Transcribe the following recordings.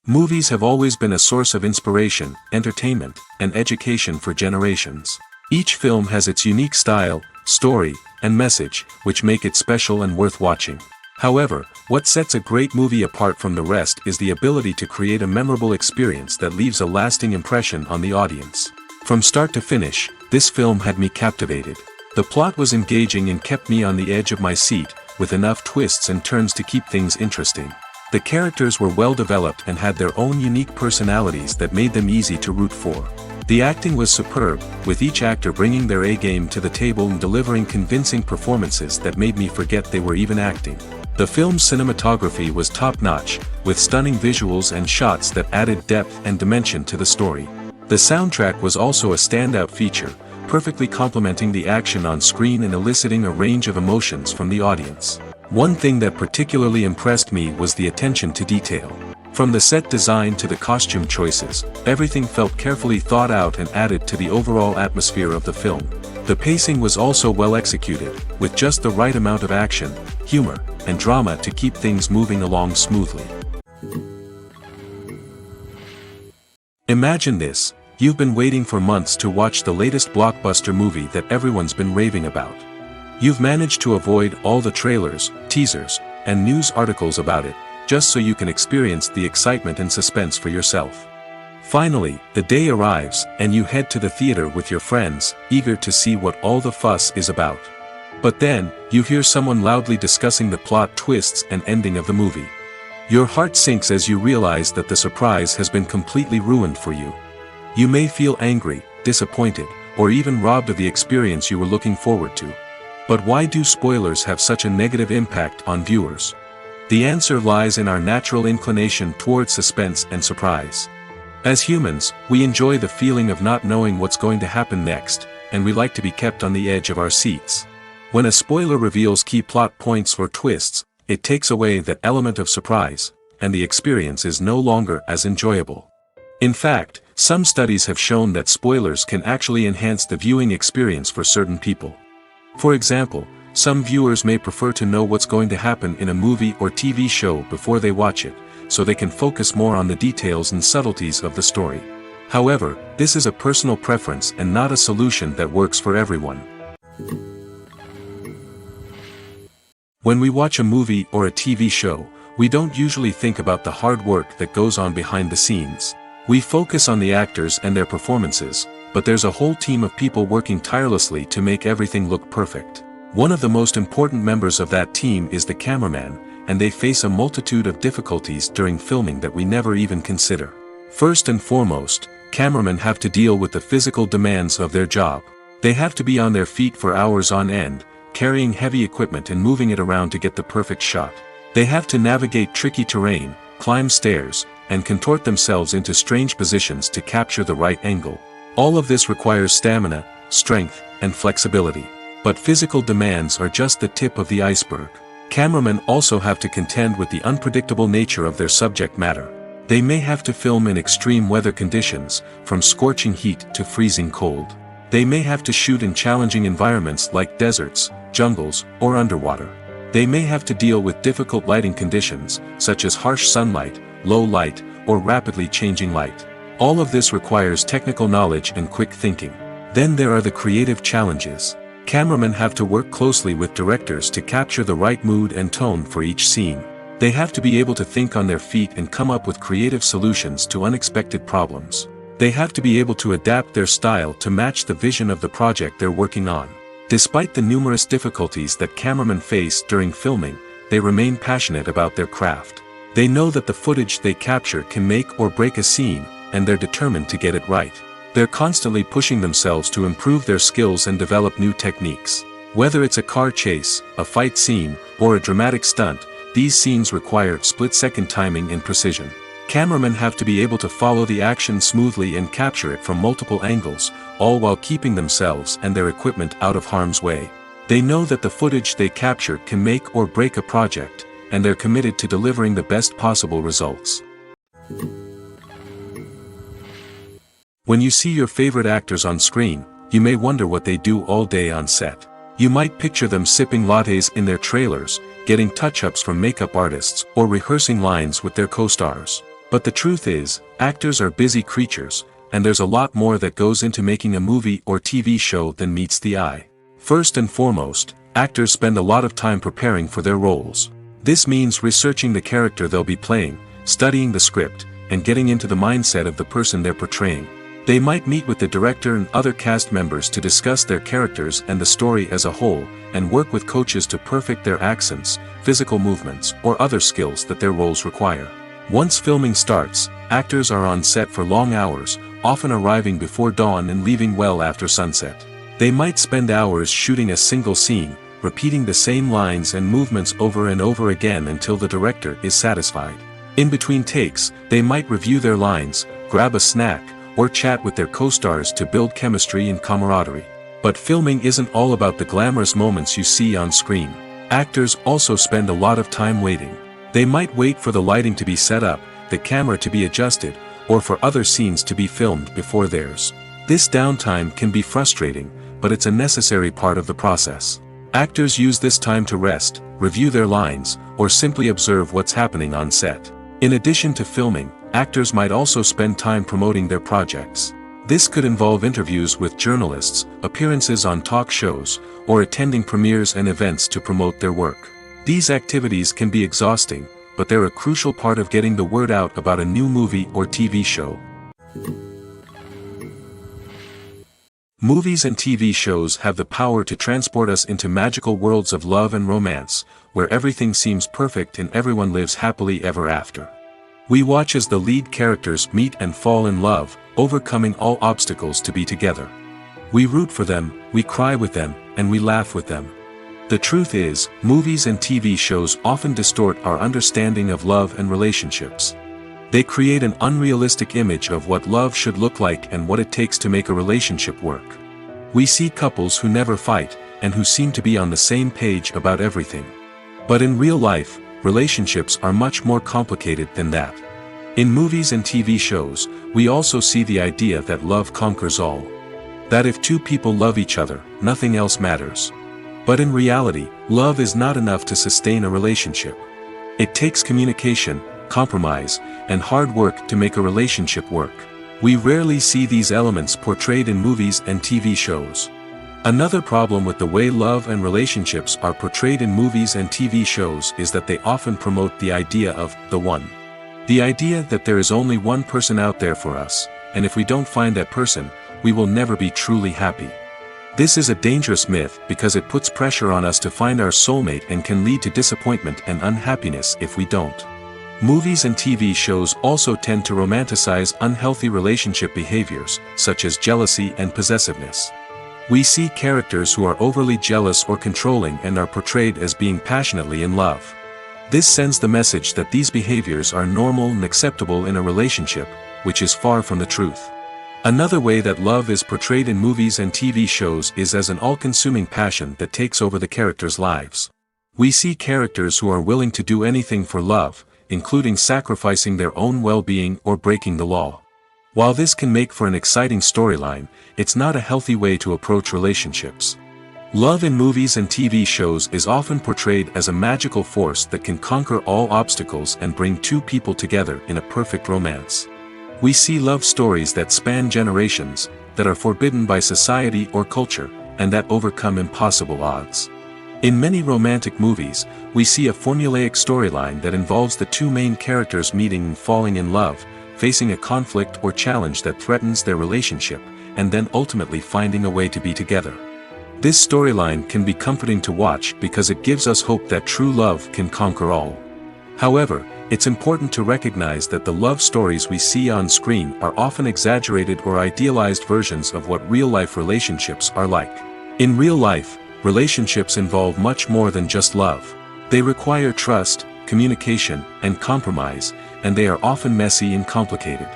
Movies have always been a source of inspiration, entertainment, and education for generations. Each film has its unique style, story, and message, which make it special and worth watching. However, what sets a great movie apart from the rest is the ability to create a memorable experience that leaves a lasting impression on the audience. From start to finish, this film had me captivated. The plot was engaging and kept me on the edge of my seat, with enough twists and turns to keep things interesting. The characters were well developed and had their own unique personalities that made them easy to root for. The acting was superb, with each actor bringing their A-game to the table and delivering convincing performances that made me forget they were even acting. The film's cinematography was top-notch, with stunning visuals and shots that added depth and dimension to the story. The soundtrack was also a standout feature, perfectly complementing the action on screen and eliciting a range of emotions from the audience. One thing that particularly impressed me was the attention to detail. From the set design to the costume choices, everything felt carefully thought out and added to the overall atmosphere of the film. The pacing was also well executed, with just the right amount of action, humor, and drama to keep things moving along smoothly. Imagine this: you've been waiting for months to watch the latest blockbuster movie that everyone's been raving about. You've managed to avoid all the trailers, teasers, and news articles about it, just so you can experience the excitement and suspense for yourself. Finally, the day arrives, and you head to the theater with your friends, eager to see what all the fuss is about. But then, you hear someone loudly discussing the plot twists and ending of the movie. Your heart sinks as you realize that the surprise has been completely ruined for you. You may feel angry, disappointed, or even robbed of the experience you were looking forward to. But why do spoilers have such a negative impact on viewers? The answer lies in our natural inclination towards suspense and surprise. As humans, we enjoy the feeling of not knowing what's going to happen next, and we like to be kept on the edge of our seats. When a spoiler reveals key plot points or twists, it takes away that element of surprise, and the experience is no longer as enjoyable. In fact, some studies have shown that spoilers can actually enhance the viewing experience for certain people. For example, some viewers may prefer to know what's going to happen in a movie or TV show before they watch it, so they can focus more on the details and subtleties of the story. However, this is a personal preference and not a solution that works for everyone. When we watch a movie or a TV show, we don't usually think about the hard work that goes on behind the scenes. We focus on the actors and their performances, but there's a whole team of people working tirelessly to make everything look perfect. One of the most important members of that team is the cameraman, and they face a multitude of difficulties during filming that we never even consider. First and foremost, cameramen have to deal with the physical demands of their job. They have to be on their feet for hours on end, carrying heavy equipment and moving it around to get the perfect shot. They have to navigate tricky terrain, climb stairs, and contort themselves into strange positions to capture the right angle. All of this requires stamina, strength, and flexibility. But physical demands are just the tip of the iceberg. Cameramen also have to contend with the unpredictable nature of their subject matter. They may have to film in extreme weather conditions, from scorching heat to freezing cold. They may have to shoot in challenging environments like deserts, jungles, or underwater. They may have to deal with difficult lighting conditions, such as harsh sunlight, low light, or rapidly changing light. All of this requires technical knowledge and quick thinking. Then there are the creative challenges. Cameramen have to work closely with directors to capture the right mood and tone for each scene. They have to be able to think on their feet and come up with creative solutions to unexpected problems. They have to be able to adapt their style to match the vision of the project they're working on. Despite the numerous difficulties that cameramen face during filming, they remain passionate about their craft. They know that the footage they capture can make or break a scene, and they're determined to get it right. They're constantly pushing themselves to improve their skills and develop new techniques. Whether it's a car chase, a fight scene, or a dramatic stunt, these scenes require split-second timing and precision. Cameramen have to be able to follow the action smoothly and capture it from multiple angles, all while keeping themselves and their equipment out of harm's way. They know that the footage they capture can make or break a project, and they're committed to delivering the best possible results. When you see your favorite actors on screen, you may wonder what they do all day on set. You might picture them sipping lattes in their trailers, getting touch-ups from makeup artists, or rehearsing lines with their co-stars. But the truth is, actors are busy creatures, and there's a lot more that goes into making a movie or TV show than meets the eye. First and foremost, actors spend a lot of time preparing for their roles. This means researching the character they'll be playing, studying the script, and getting into the mindset of the person they're portraying. They might meet with the director and other cast members to discuss their characters and the story as a whole, and work with coaches to perfect their accents, physical movements, or other skills that their roles require. Once filming starts, actors are on set for long hours, often arriving before dawn and leaving well after sunset. They might spend hours shooting a single scene, repeating the same lines and movements over and over again until the director is satisfied. In between takes, they might review their lines, grab a snack, or chat with their co-stars to build chemistry and camaraderie. But filming isn't all about the glamorous moments you see on screen. Actors also spend a lot of time waiting. They might wait for the lighting to be set up, the camera to be adjusted, or for other scenes to be filmed before theirs. This downtime can be frustrating, but it's a necessary part of the process. Actors use this time to rest, review their lines, or simply observe what's happening on set. In addition to filming, actors might also spend time promoting their projects. This could involve interviews with journalists, appearances on talk shows, or attending premieres and events to promote their work. These activities can be exhausting, but they're a crucial part of getting the word out about a new movie or TV show. Movies and TV shows have the power to transport us into magical worlds of love and romance, where everything seems perfect and everyone lives happily ever after. We watch as the lead characters meet and fall in love, overcoming all obstacles to be together. We root for them, we cry with them, and we laugh with them. The truth is, movies and TV shows often distort our understanding of love and relationships. They create an unrealistic image of what love should look like and what it takes to make a relationship work. We see couples who never fight, and who seem to be on the same page about everything. But in real life, relationships are much more complicated than that. In movies and TV shows, we also see the idea that love conquers all. That if two people love each other, nothing else matters. But in reality, love is not enough to sustain a relationship. It takes communication, compromise, and hard work to make a relationship work. We rarely see these elements portrayed in movies and TV shows. Another problem with the way love and relationships are portrayed in movies and TV shows is that they often promote the idea of the one. The idea that there is only one person out there for us, and if we don't find that person, we will never be truly happy. This is a dangerous myth because it puts pressure on us to find our soulmate and can lead to disappointment and unhappiness if we don't. Movies and TV shows also tend to romanticize unhealthy relationship behaviors, such as jealousy and possessiveness. We see characters who are overly jealous or controlling and are portrayed as being passionately in love. This sends the message that these behaviors are normal and acceptable in a relationship, which is far from the truth. Another way that love is portrayed in movies and TV shows is as an all-consuming passion that takes over the characters' lives. We see characters who are willing to do anything for love, including sacrificing their own well-being or breaking the law. While this can make for an exciting storyline, it's not a healthy way to approach relationships. Love in movies and TV shows is often portrayed as a magical force that can conquer all obstacles and bring two people together in a perfect romance. We see love stories that span generations, that are forbidden by society or culture, and that overcome impossible odds. In many romantic movies, we see a formulaic storyline that involves the two main characters meeting and falling in love, facing a conflict or challenge that threatens their relationship, and then ultimately finding a way to be together. This storyline can be comforting to watch because it gives us hope that true love can conquer all. However, it's important to recognize that the love stories we see on screen are often exaggerated or idealized versions of what real-life relationships are like. In real life, relationships involve much more than just love. They require trust, communication, and compromise, and they are often messy and complicated.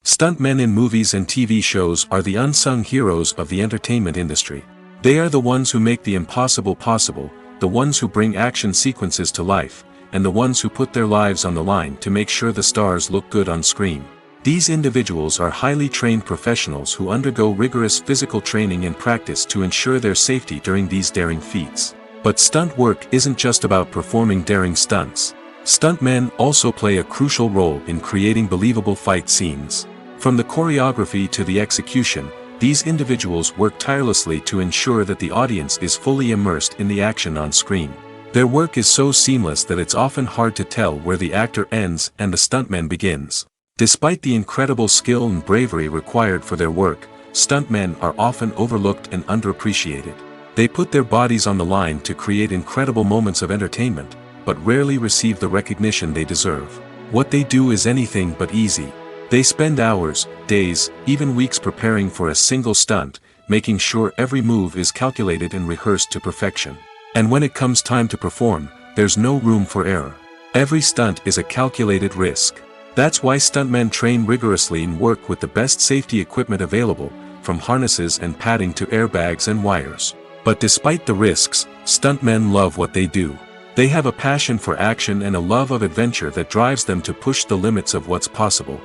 Stuntmen in movies and TV shows are the unsung heroes of the entertainment industry. They are the ones who make the impossible possible, the ones who bring action sequences to life, and the ones who put their lives on the line to make sure the stars look good on screen. These individuals are highly trained professionals who undergo rigorous physical training and practice to ensure their safety during these daring feats. But stunt work isn't just about performing daring stunts. Stuntmen also play a crucial role in creating believable fight scenes. From the choreography to the execution, these individuals work tirelessly to ensure that the audience is fully immersed in the action on screen. Their work is so seamless that it's often hard to tell where the actor ends and the stuntman begins. Despite the incredible skill and bravery required for their work, stuntmen are often overlooked and underappreciated. They put their bodies on the line to create incredible moments of entertainment, but rarely receive the recognition they deserve. What they do is anything but easy. They spend hours, days, even weeks preparing for a single stunt, making sure every move is calculated and rehearsed to perfection. And when it comes time to perform, there's no room for error. Every stunt is a calculated risk. That's why stuntmen train rigorously and work with the best safety equipment available, from harnesses and padding to airbags and wires. But despite the risks, stuntmen love what they do. They have a passion for action and a love of adventure that drives them to push the limits of what's possible.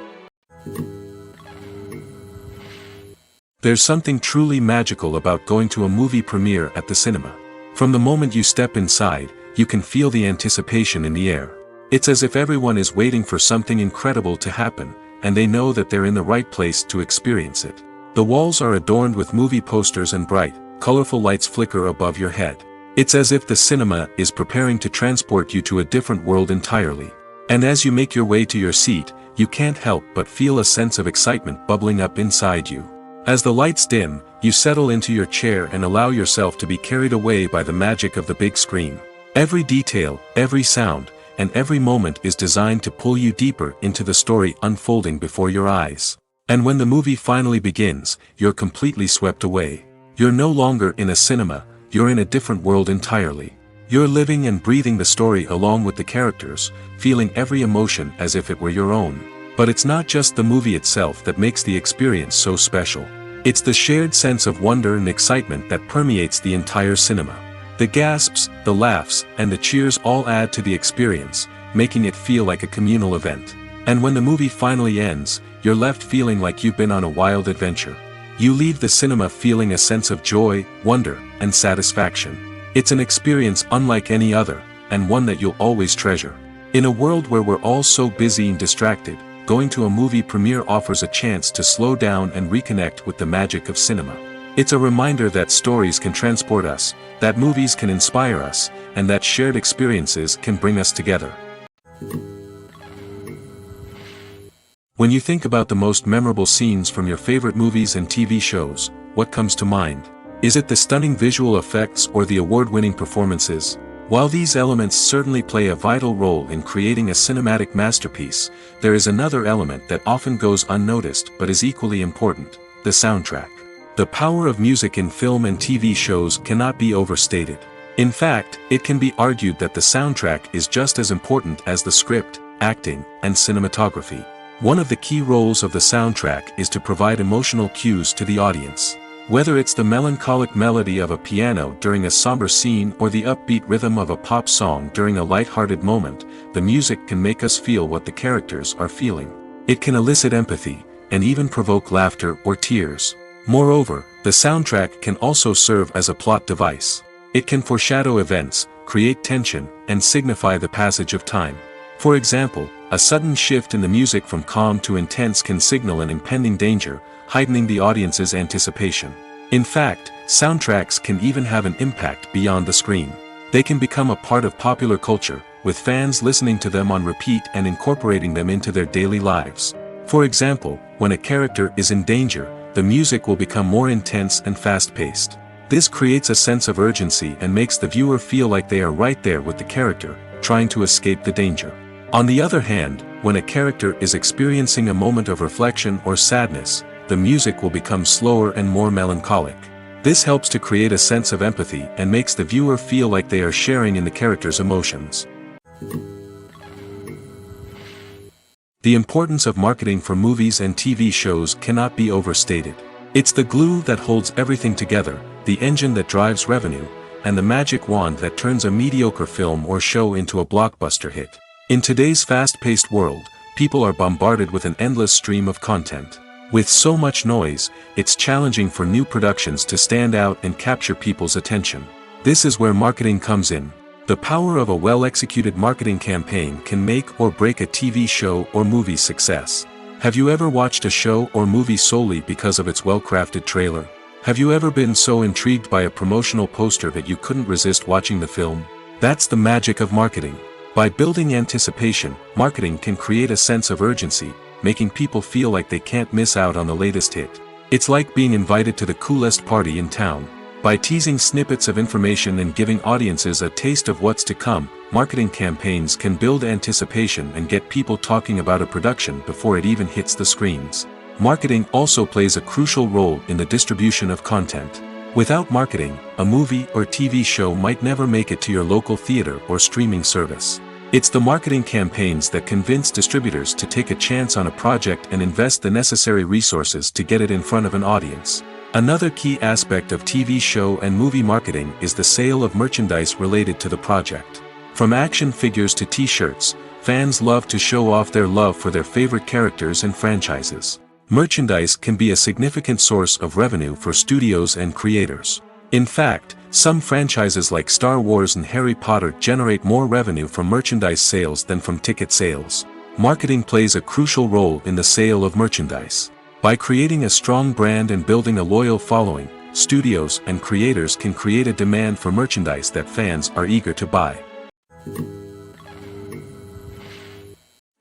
There's something truly magical about going to a movie premiere at the cinema. From the moment you step inside, you can feel the anticipation in the air. It's as if everyone is waiting for something incredible to happen, and they know that they're in the right place to experience it. The walls are adorned with movie posters and bright, colorful lights flicker above your head. It's as if the cinema is preparing to transport you to a different world entirely. And as you make your way to your seat, you can't help but feel a sense of excitement bubbling up inside you. As the lights dim, you settle into your chair and allow yourself to be carried away by the magic of the big screen. Every detail, every sound, and every moment is designed to pull you deeper into the story unfolding before your eyes. And when the movie finally begins, you're completely swept away. You're no longer in a cinema, you're in a different world entirely. You're living and breathing the story along with the characters, feeling every emotion as if it were your own. But it's not just the movie itself that makes the experience so special. It's the shared sense of wonder and excitement that permeates the entire cinema. The gasps, the laughs, and the cheers all add to the experience, making it feel like a communal event. And when the movie finally ends, you're left feeling like you've been on a wild adventure. You leave the cinema feeling a sense of joy, wonder, and satisfaction. It's an experience unlike any other, and one that you'll always treasure. In a world where we're all so busy and distracted, going to a movie premiere offers a chance to slow down and reconnect with the magic of cinema. It's a reminder that stories can transport us, that movies can inspire us, and that shared experiences can bring us together. When you think about the most memorable scenes from your favorite movies and TV shows, what comes to mind? Is it the stunning visual effects or the award-winning performances? While these elements certainly play a vital role in creating a cinematic masterpiece, there is another element that often goes unnoticed but is equally important: the soundtrack. The power of music in film and TV shows cannot be overstated. In fact, it can be argued that the soundtrack is just as important as the script, acting, and cinematography. One of the key roles of the soundtrack is to provide emotional cues to the audience. Whether it's the melancholic melody of a piano during a somber scene or the upbeat rhythm of a pop song during a light-hearted moment, the music can make us feel what the characters are feeling. It can elicit empathy, and even provoke laughter or tears. Moreover, the soundtrack can also serve as a plot device. It can foreshadow events, create tension, and signify the passage of time. For example, a sudden shift in the music from calm to intense can signal an impending danger, heightening the audience's anticipation. In fact, soundtracks can even have an impact beyond the screen. They can become a part of popular culture, with fans listening to them on repeat and incorporating them into their daily lives. For example, when a character is in danger, the music will become more intense and fast-paced. This creates a sense of urgency and makes the viewer feel like they are right there with the character, trying to escape the danger. On the other hand, when a character is experiencing a moment of reflection or sadness, the music will become slower and more melancholic. This helps to create a sense of empathy and makes the viewer feel like they are sharing in the character's emotions. The importance of marketing for movies and TV shows cannot be overstated. It's the glue that holds everything together, the engine that drives revenue, and the magic wand that turns a mediocre film or show into a blockbuster hit. In today's fast-paced world, people are bombarded with an endless stream of content. With so much noise, it's challenging for new productions to stand out and capture people's attention. This is where marketing comes in. The power of a well-executed marketing campaign can make or break a TV show or movie's success. Have you ever watched a show or movie solely because of its well-crafted trailer? Have you ever been so intrigued by a promotional poster that you couldn't resist watching the film? That's the magic of marketing. By building anticipation, marketing can create a sense of urgency, making people feel like they can't miss out on the latest hit. It's like being invited to the coolest party in town. By teasing snippets of information and giving audiences a taste of what's to come, marketing campaigns can build anticipation and get people talking about a production before it even hits the screens. Marketing also plays a crucial role in the distribution of content. Without marketing, a movie or TV show might never make it to your local theater or streaming service. It's the marketing campaigns that convince distributors to take a chance on a project and invest the necessary resources to get it in front of an audience. Another key aspect of TV show and movie marketing is the sale of merchandise related to the project. From action figures to t-shirts, fans love to show off their love for their favorite characters and franchises. Merchandise can be a significant source of revenue for studios and creators. In fact, some franchises like Star Wars and Harry Potter generate more revenue from merchandise sales than from ticket sales. Marketing plays a crucial role in the sale of merchandise. By creating a strong brand and building a loyal following, studios and creators can create a demand for merchandise that fans are eager to buy.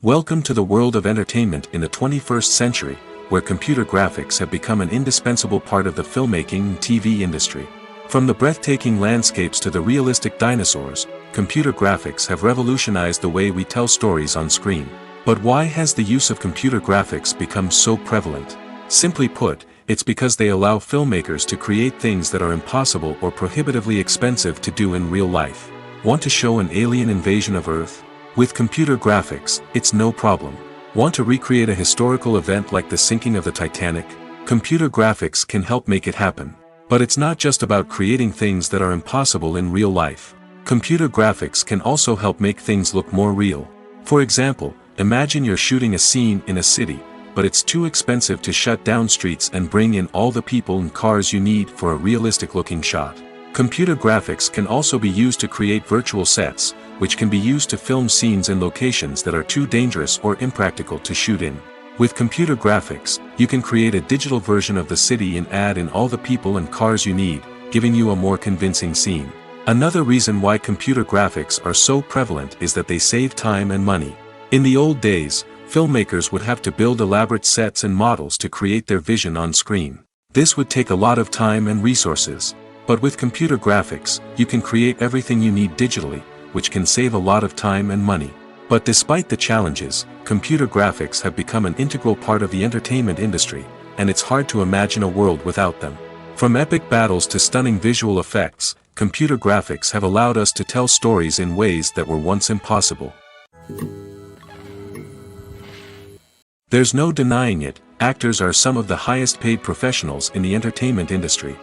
Welcome to the world of entertainment in the 21st century, where computer graphics have become an indispensable part of the filmmaking and TV industry. From the breathtaking landscapes to the realistic dinosaurs, computer graphics have revolutionized the way we tell stories on screen. But why has the use of computer graphics become so prevalent? Simply put, it's because they allow filmmakers to create things that are impossible or prohibitively expensive to do in real life. Want to show an alien invasion of Earth? With computer graphics, it's no problem. Want to recreate a historical event like the sinking of the Titanic? Computer graphics can help make it happen. But it's not just about creating things that are impossible in real life. Computer graphics can also help make things look more real. For example, imagine you're shooting a scene in a city, but it's too expensive to shut down streets and bring in all the people and cars you need for a realistic-looking shot. Computer graphics can also be used to create virtual sets, which can be used to film scenes in locations that are too dangerous or impractical to shoot in. With computer graphics, you can create a digital version of the city and add in all the people and cars you need, giving you a more convincing scene. Another reason why computer graphics are so prevalent is that they save time and money. In the old days, filmmakers would have to build elaborate sets and models to create their vision on screen. This would take a lot of time and resources. But with computer graphics, you can create everything you need digitally, which can save a lot of time and money. But despite the challenges, computer graphics have become an integral part of the entertainment industry, and it's hard to imagine a world without them. From epic battles to stunning visual effects, computer graphics have allowed us to tell stories in ways that were once impossible. There's no denying it, actors are some of the highest paid professionals in the entertainment industry.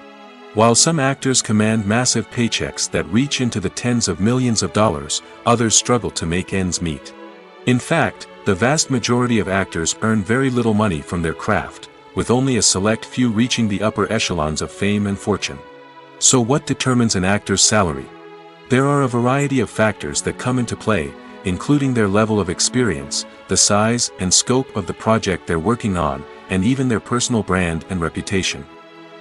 While some actors command massive paychecks that reach into the tens of millions of dollars, others struggle to make ends meet. In fact, the vast majority of actors earn very little money from their craft, with only a select few reaching the upper echelons of fame and fortune. So what determines an actor's salary? There are a variety of factors that come into play, including their level of experience, the size and scope of the project they're working on, and even their personal brand and reputation.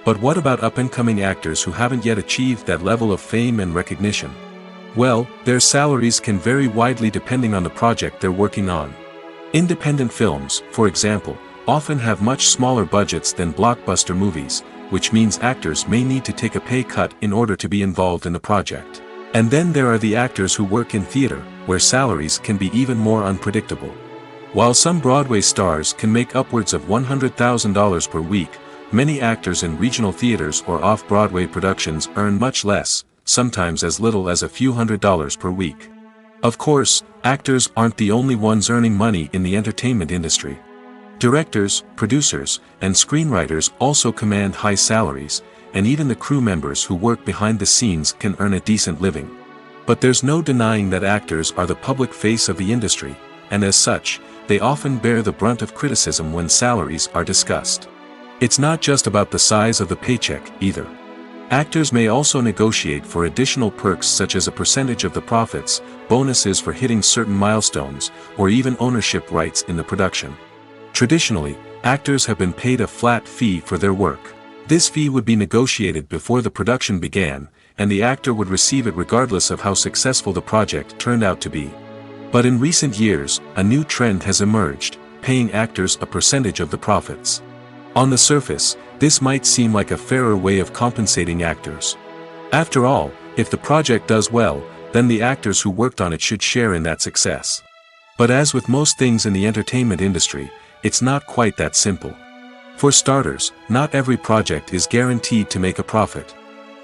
But what about up-and-coming actors who haven't yet achieved that level of fame and recognition? Well, their salaries can vary widely depending on the project they're working on. Independent films, for example, often have much smaller budgets than blockbuster movies, which means actors may need to take a pay cut in order to be involved in the project. And then there are the actors who work in theater, where salaries can be even more unpredictable. While some Broadway stars can make upwards of $100,000 per week, many actors in regional theaters or off-Broadway productions earn much less, sometimes as little as a few $100s per week. Of course, actors aren't the only ones earning money in the entertainment industry. Directors, producers, and screenwriters also command high salaries, and even the crew members who work behind the scenes can earn a decent living. But there's no denying that actors are the public face of the industry, and as such, they often bear the brunt of criticism when salaries are discussed. It's not just about the size of the paycheck, either. Actors may also negotiate for additional perks such as a percentage of the profits, bonuses for hitting certain milestones, or even ownership rights in the production. Traditionally, actors have been paid a flat fee for their work. This fee would be negotiated before the production began, and the actor would receive it regardless of how successful the project turned out to be. But in recent years, a new trend has emerged, paying actors a percentage of the profits. On the surface, this might seem like a fairer way of compensating actors. After all, if the project does well, then the actors who worked on it should share in that success. But as with most things in the entertainment industry, it's not quite that simple. For starters, not every project is guaranteed to make a profit.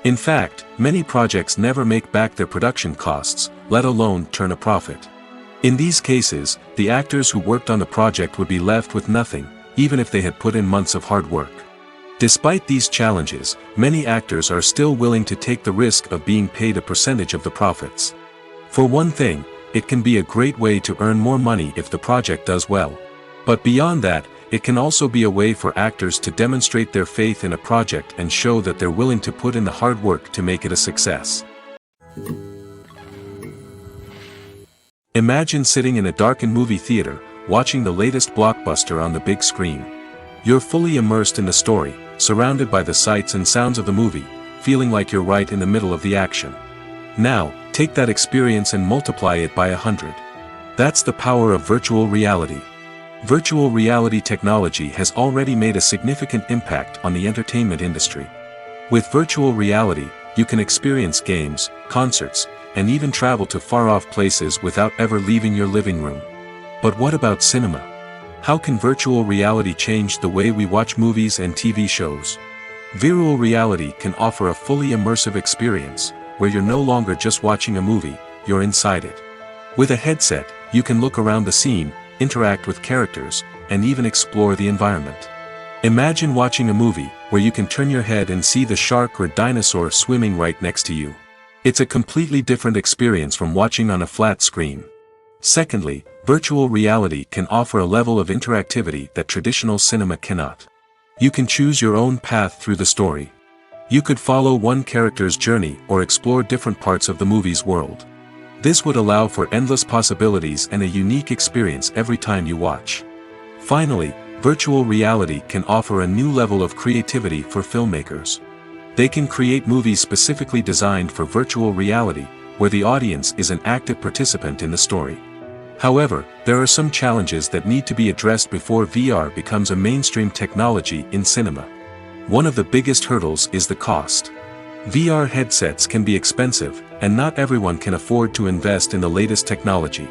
In fact, many projects never make back their production costs, let alone turn a profit. In these cases, the actors who worked on the project would be left with nothing, even if they had put in months of hard work. Despite these challenges, many actors are still willing to take the risk of being paid a percentage of the profits. For one thing, it can be a great way to earn more money if the project does well. But beyond that, it can also be a way for actors to demonstrate their faith in a project and show that they're willing to put in the hard work to make it a success. Imagine sitting in a darkened movie theater, watching the latest blockbuster on the big screen. You're fully immersed in the story, surrounded by the sights and sounds of the movie, feeling like you're right in the middle of the action. Now, take that experience and multiply it by 100. That's the power of virtual reality. Virtual reality technology has already made a significant impact on the entertainment industry. With virtual reality, you can experience games, concerts, and even travel to far-off places without ever leaving your living room. But what about cinema? How can virtual reality change the way we watch movies and TV shows? Virtual reality can offer a fully immersive experience, where you're no longer just watching a movie, you're inside it. With a headset, you can look around the scene, interact with characters, and even explore the environment. Imagine watching a movie, where you can turn your head and see the shark or dinosaur swimming right next to you. It's a completely different experience from watching on a flat screen. Secondly, virtual reality can offer a level of interactivity that traditional cinema cannot. You can choose your own path through the story. You could follow one character's journey or explore different parts of the movie's world. This would allow for endless possibilities and a unique experience every time you watch. Finally, virtual reality can offer a new level of creativity for filmmakers. They can create movies specifically designed for virtual reality, where the audience is an active participant in the story. However, there are some challenges that need to be addressed before VR becomes a mainstream technology in cinema. One of the biggest hurdles is the cost. VR headsets can be expensive, and not everyone can afford to invest in the latest technology.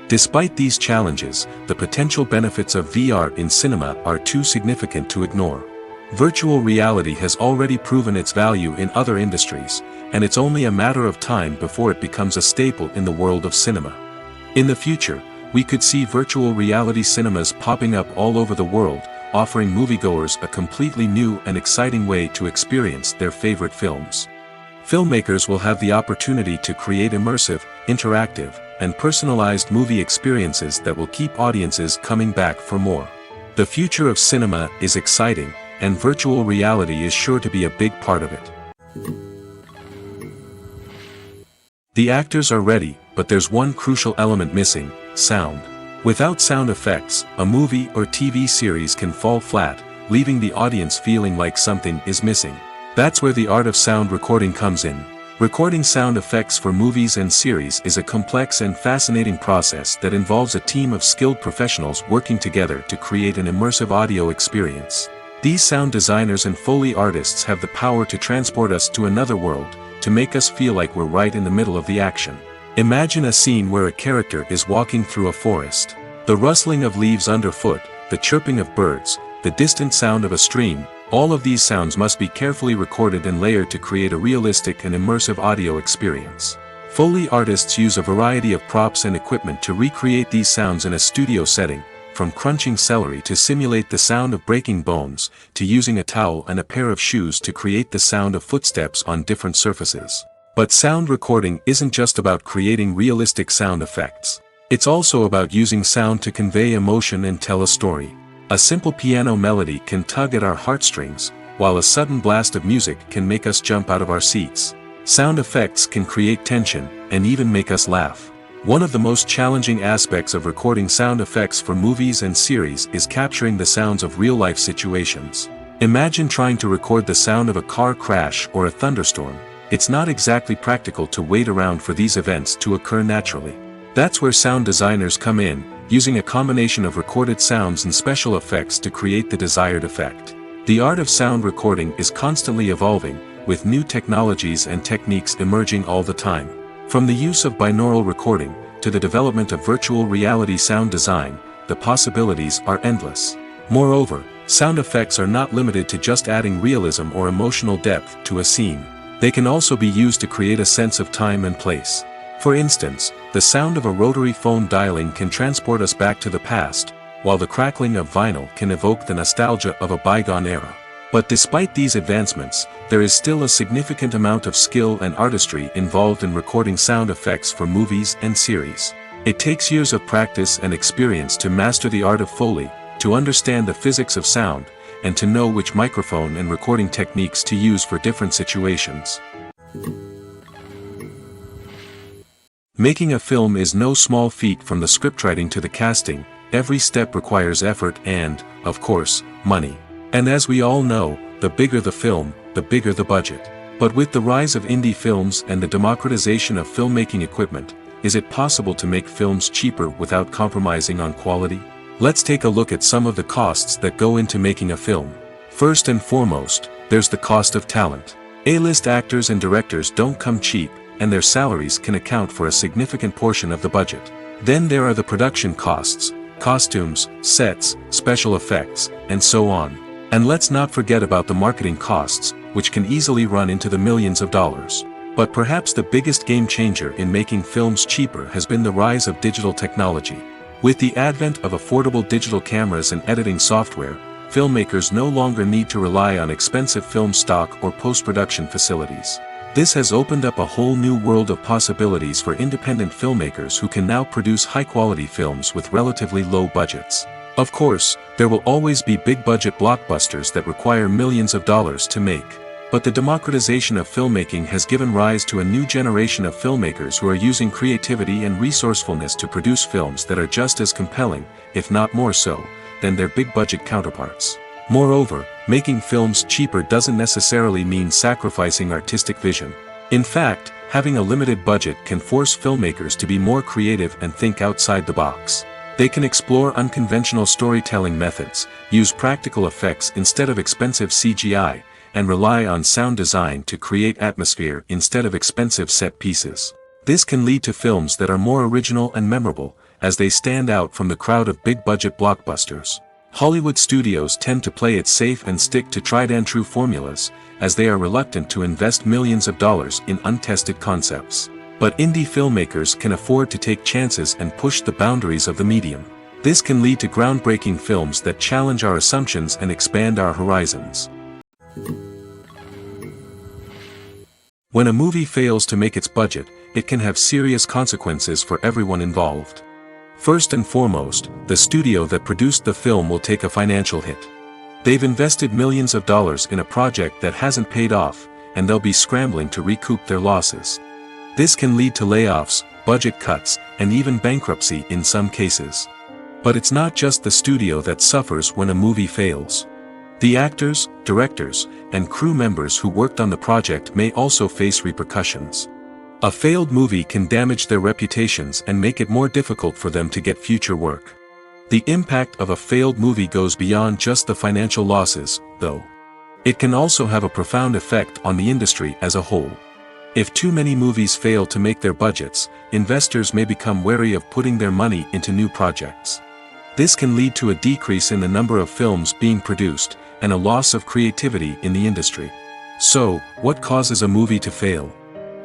Despite these challenges, the potential benefits of VR in cinema are too significant to ignore. Virtual reality has already proven its value in other industries, and it's only a matter of time before it becomes a staple in the world of cinema. In the future, we could see virtual reality cinemas popping up all over the world, offering moviegoers a completely new and exciting way to experience their favorite films. Filmmakers will have the opportunity to create immersive, interactive, and personalized movie experiences that will keep audiences coming back for more. The future of cinema is exciting, and virtual reality is sure to be a big part of it. The actors are ready, but there's one crucial element missing: sound. Without sound effects, a movie or TV series can fall flat, leaving the audience feeling like something is missing. That's where the art of sound recording comes in. Recording sound effects for movies and series is a complex and fascinating process that involves a team of skilled professionals working together to create an immersive audio experience. These sound designers and Foley artists have the power to transport us to another world, to make us feel like we're right in the middle of the action. Imagine a scene where a character is walking through a forest. The rustling of leaves underfoot, the chirping of birds, the distant sound of a stream, all of these sounds must be carefully recorded and layered to create a realistic and immersive audio experience. Foley artists use a variety of props and equipment to recreate these sounds in a studio setting, from crunching celery to simulate the sound of breaking bones, to using a towel and a pair of shoes to create the sound of footsteps on different surfaces. But sound recording isn't just about creating realistic sound effects. It's also about using sound to convey emotion and tell a story. A simple piano melody can tug at our heartstrings, while a sudden blast of music can make us jump out of our seats. Sound effects can create tension, and even make us laugh. One of the most challenging aspects of recording sound effects for movies and series is capturing the sounds of real-life situations. Imagine trying to record the sound of a car crash or a thunderstorm. It's not exactly practical to wait around for these events to occur naturally. That's where sound designers come in, using a combination of recorded sounds and special effects to create the desired effect. The art of sound recording is constantly evolving, with new technologies and techniques emerging all the time. From the use of binaural recording, to the development of virtual reality sound design, the possibilities are endless. Moreover, sound effects are not limited to just adding realism or emotional depth to a scene. They can also be used to create a sense of time and place. For instance, the sound of a rotary phone dialing can transport us back to the past, while the crackling of vinyl can evoke the nostalgia of a bygone era. But despite these advancements, there is still a significant amount of skill and artistry involved in recording sound effects for movies and series. It takes years of practice and experience to master the art of Foley, to understand the physics of sound, and to know which microphone and recording techniques to use for different situations. Making a film is no small feat. From the scriptwriting to the casting, every step requires effort and, of course, money. And as we all know, the bigger the film, the bigger the budget. But with the rise of indie films and the democratization of filmmaking equipment, is it possible to make films cheaper without compromising on quality? Let's take a look at some of the costs that go into making a film. First and foremost, there's the cost of talent. A-list actors and directors don't come cheap, and their salaries can account for a significant portion of the budget. Then there are the production costs, costumes, sets, special effects, and so on. And let's not forget about the marketing costs, which can easily run into the millions of dollars. But perhaps the biggest game changer in making films cheaper has been the rise of digital technology. With the advent of affordable digital cameras and editing software, filmmakers no longer need to rely on expensive film stock or post-production facilities. This has opened up a whole new world of possibilities for independent filmmakers who can now produce high-quality films with relatively low budgets. Of course, there will always be big-budget blockbusters that require millions of dollars to make. But the democratization of filmmaking has given rise to a new generation of filmmakers who are using creativity and resourcefulness to produce films that are just as compelling, if not more so, than their big-budget counterparts. Moreover, making films cheaper doesn't necessarily mean sacrificing artistic vision. In fact, having a limited budget can force filmmakers to be more creative and think outside the box. They can explore unconventional storytelling methods, use practical effects instead of expensive CGI, and rely on sound design to create atmosphere instead of expensive set pieces. This can lead to films that are more original and memorable, as they stand out from the crowd of big-budget blockbusters. Hollywood studios tend to play it safe and stick to tried-and-true formulas, as they are reluctant to invest millions of dollars in untested concepts. But indie filmmakers can afford to take chances and push the boundaries of the medium. This can lead to groundbreaking films that challenge our assumptions and expand our horizons. When a movie fails to make its budget, it can have serious consequences for everyone involved. First and foremost, the studio that produced the film will take a financial hit. They've invested millions of dollars in a project that hasn't paid off, and they'll be scrambling to recoup their losses. This can lead to layoffs, budget cuts, and even bankruptcy in some cases. But it's not just the studio that suffers when a movie fails. The actors, directors, and crew members who worked on the project may also face repercussions. A failed movie can damage their reputations and make it more difficult for them to get future work. The impact of a failed movie goes beyond just the financial losses, though. It can also have a profound effect on the industry as a whole. If too many movies fail to make their budgets, investors may become wary of putting their money into new projects. This can lead to a decrease in the number of films being produced, and a loss of creativity in the industry. So, what causes a movie to fail?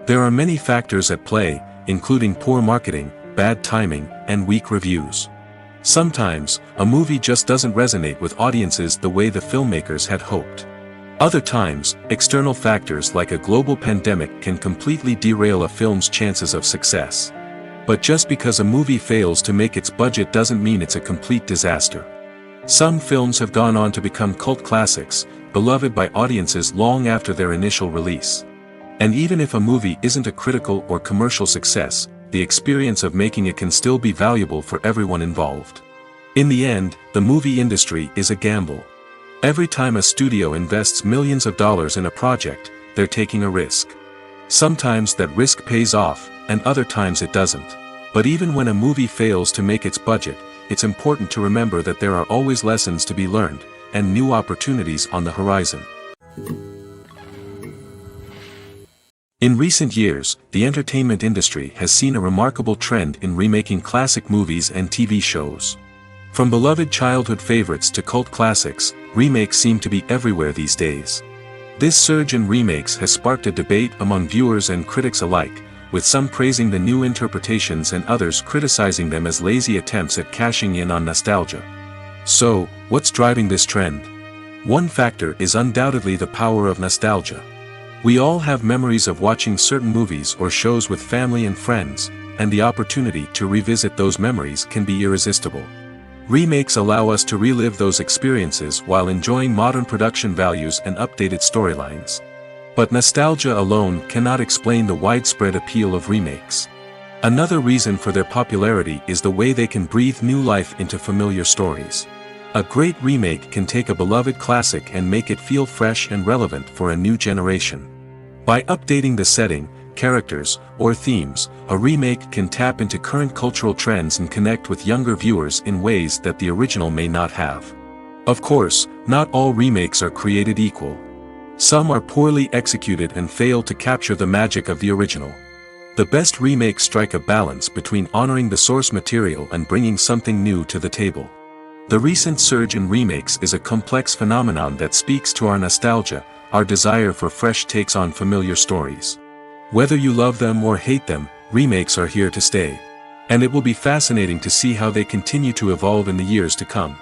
There are many factors at play, including poor marketing, bad timing, and weak reviews. Sometimes, a movie just doesn't resonate with audiences the way the filmmakers had hoped. Other times, external factors like a global pandemic can completely derail a film's chances of success. But just because a movie fails to make its budget doesn't mean it's a complete disaster. Some films have gone on to become cult classics, beloved by audiences long after their initial release. And even if a movie isn't a critical or commercial success, the experience of making it can still be valuable for everyone involved. In the end, the movie industry is a gamble. Every time a studio invests millions of dollars in a project, they're taking a risk. Sometimes that risk pays off, and other times it doesn't. But even when a movie fails to make its budget, it's important to remember that there are always lessons to be learned, and new opportunities on the horizon. In recent years, the entertainment industry has seen a remarkable trend in remaking classic movies and TV shows. From beloved childhood favorites to cult classics, remakes seem to be everywhere these days. This surge in remakes has sparked a debate among viewers and critics alike, with some praising the new interpretations and others criticizing them as lazy attempts at cashing in on nostalgia. So, what's driving this trend? One factor is undoubtedly the power of nostalgia. We all have memories of watching certain movies or shows with family and friends, and the opportunity to revisit those memories can be irresistible. Remakes allow us to relive those experiences while enjoying modern production values and updated storylines. But nostalgia alone cannot explain the widespread appeal of remakes. Another reason for their popularity is the way they can breathe new life into familiar stories. A great remake can take a beloved classic and make it feel fresh and relevant for a new generation. By updating the setting, characters, or themes, a remake can tap into current cultural trends and connect with younger viewers in ways that the original may not have. Of course, not all remakes are created equal. Some are poorly executed and fail to capture the magic of the original. The best remakes strike a balance between honoring the source material and bringing something new to the table. The recent surge in remakes is a complex phenomenon that speaks to our nostalgia, our desire for fresh takes on familiar stories. Whether you love them or hate them, remakes are here to stay. And it will be fascinating to see how they continue to evolve in the years to come.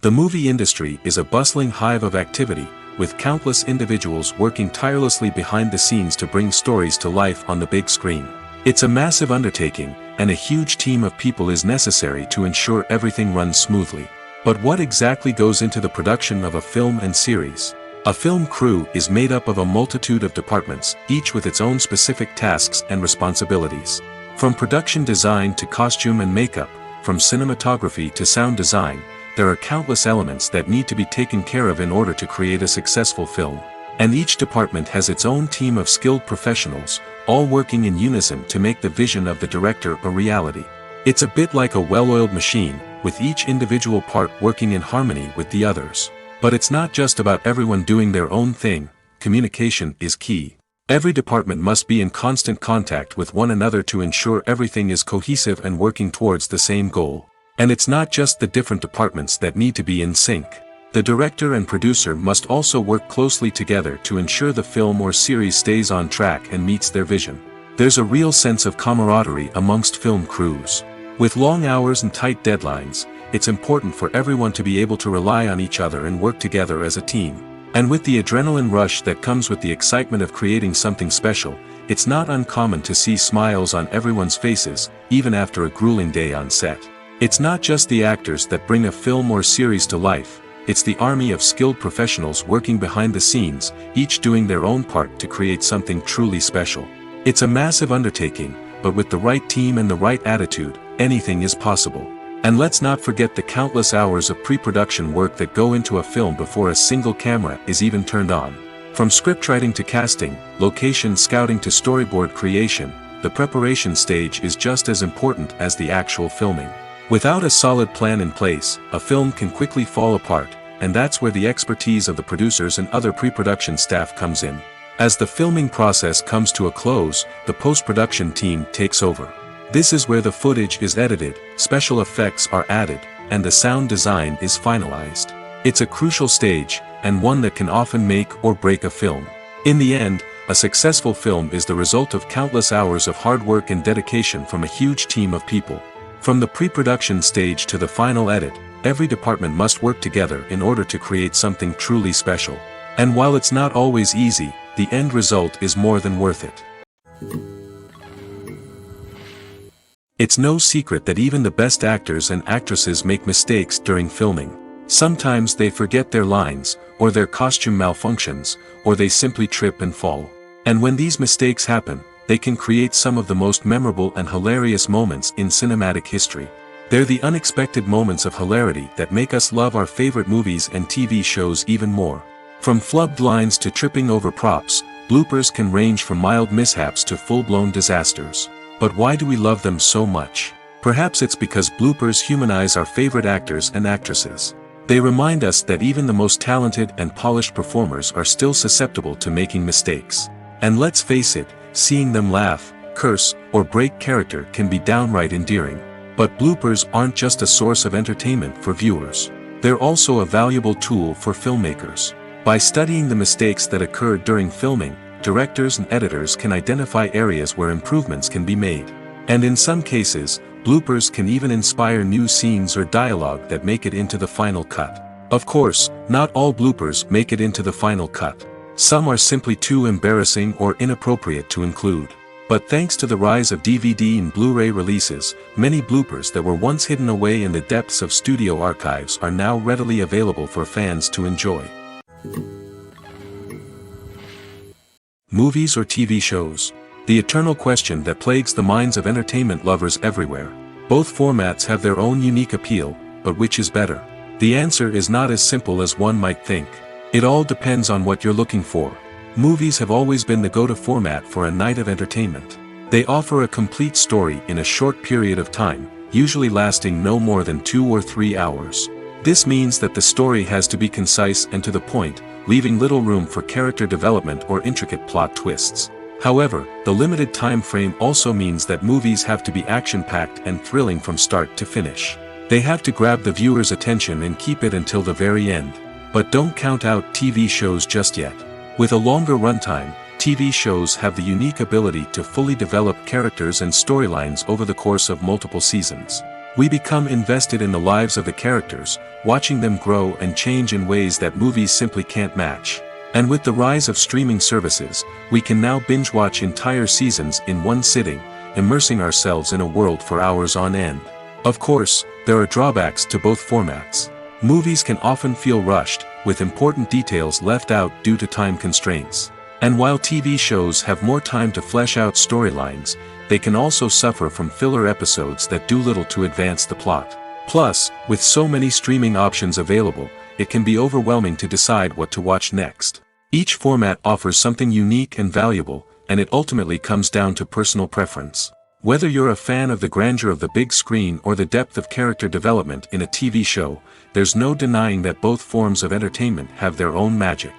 The movie industry is a bustling hive of activity, with countless individuals working tirelessly behind the scenes to bring stories to life on the big screen. It's a massive undertaking, and a huge team of people is necessary to ensure everything runs smoothly. But what exactly goes into the production of a film and series? A film crew is made up of a multitude of departments, each with its own specific tasks and responsibilities. From production design to costume and makeup, from cinematography to sound design, there are countless elements that need to be taken care of in order to create a successful film. And each department has its own team of skilled professionals, all working in unison to make the vision of the director a reality. It's a bit like a well-oiled machine, with each individual part working in harmony with the others. But it's not just about everyone doing their own thing. Communication is key. Every department must be in constant contact with one another to ensure everything is cohesive and working towards the same goal. And it's not just the different departments that need to be in sync. The director and producer must also work closely together to ensure the film or series stays on track and meets their vision. There's a real sense of camaraderie amongst film crews. With long hours and tight deadlines, it's important for everyone to be able to rely on each other and work together as a team. And with the adrenaline rush that comes with the excitement of creating something special, it's not uncommon to see smiles on everyone's faces, even after a grueling day on set. It's not just the actors that bring a film or series to life, it's the army of skilled professionals working behind the scenes, each doing their own part to create something truly special. It's a massive undertaking, but with the right team and the right attitude, anything is possible. And let's not forget the countless hours of pre-production work that go into a film before a single camera is even turned on. From scriptwriting to casting, location scouting to storyboard creation, the preparation stage is just as important as the actual filming. Without a solid plan in place, a film can quickly fall apart, and that's where the expertise of the producers and other pre-production staff comes in. As the filming process comes to a close, the post-production team takes over. This is where the footage is edited, special effects are added, and the sound design is finalized. It's a crucial stage, and one that can often make or break a film. In the end, a successful film is the result of countless hours of hard work and dedication from a huge team of people. From the pre-production stage to the final edit, every department must work together in order to create something truly special. And while it's not always easy, the end result is more than worth it. It's no secret that even the best actors and actresses make mistakes during filming. Sometimes they forget their lines, or their costume malfunctions, or they simply trip and fall. And when these mistakes happen, they can create some of the most memorable and hilarious moments in cinematic history. They're the unexpected moments of hilarity that make us love our favorite movies and TV shows even more. From flubbed lines to tripping over props, bloopers can range from mild mishaps to full-blown disasters. But why do we love them so much? Perhaps it's because bloopers humanize our favorite actors and actresses. They remind us that even the most talented and polished performers are still susceptible to making mistakes. And let's face it, seeing them laugh, curse, or break character can be downright endearing. But bloopers aren't just a source of entertainment for viewers. They're also a valuable tool for filmmakers. By studying the mistakes that occurred during filming, directors and editors can identify areas where improvements can be made. And in some cases, bloopers can even inspire new scenes or dialogue that make it into the final cut. Of course, not all bloopers make it into the final cut. Some are simply too embarrassing or inappropriate to include. But thanks to the rise of DVD and Blu-ray releases, many bloopers that were once hidden away in the depths of studio archives are now readily available for fans to enjoy. Movies or TV shows? The eternal question that plagues the minds of entertainment lovers everywhere. Both formats have their own unique appeal, but which is better? The answer is not as simple as one might think. It all depends on what you're looking for. Movies have always been the go-to format for a night of entertainment. They offer a complete story in a short period of time, usually lasting no more than 2 or 3 hours. This means that the story has to be concise and to the point, leaving little room for character development or intricate plot twists. However, the limited time frame also means that movies have to be action-packed and thrilling from start to finish. They have to grab the viewer's attention and keep it until the very end. But don't count out TV shows just yet. With a longer runtime, TV shows have the unique ability to fully develop characters and storylines over the course of multiple seasons. We become invested in the lives of the characters, watching them grow and change in ways that movies simply can't match. And with the rise of streaming services, we can now binge-watch entire seasons in one sitting, immersing ourselves in a world for hours on end. Of course, there are drawbacks to both formats. Movies can often feel rushed, with important details left out due to time constraints. And while TV shows have more time to flesh out storylines, they can also suffer from filler episodes that do little to advance the plot. Plus, with so many streaming options available, it can be overwhelming to decide what to watch next. Each format offers something unique and valuable, and it ultimately comes down to personal preference. Whether you're a fan of the grandeur of the big screen or the depth of character development in a TV show, there's no denying that both forms of entertainment have their own magic.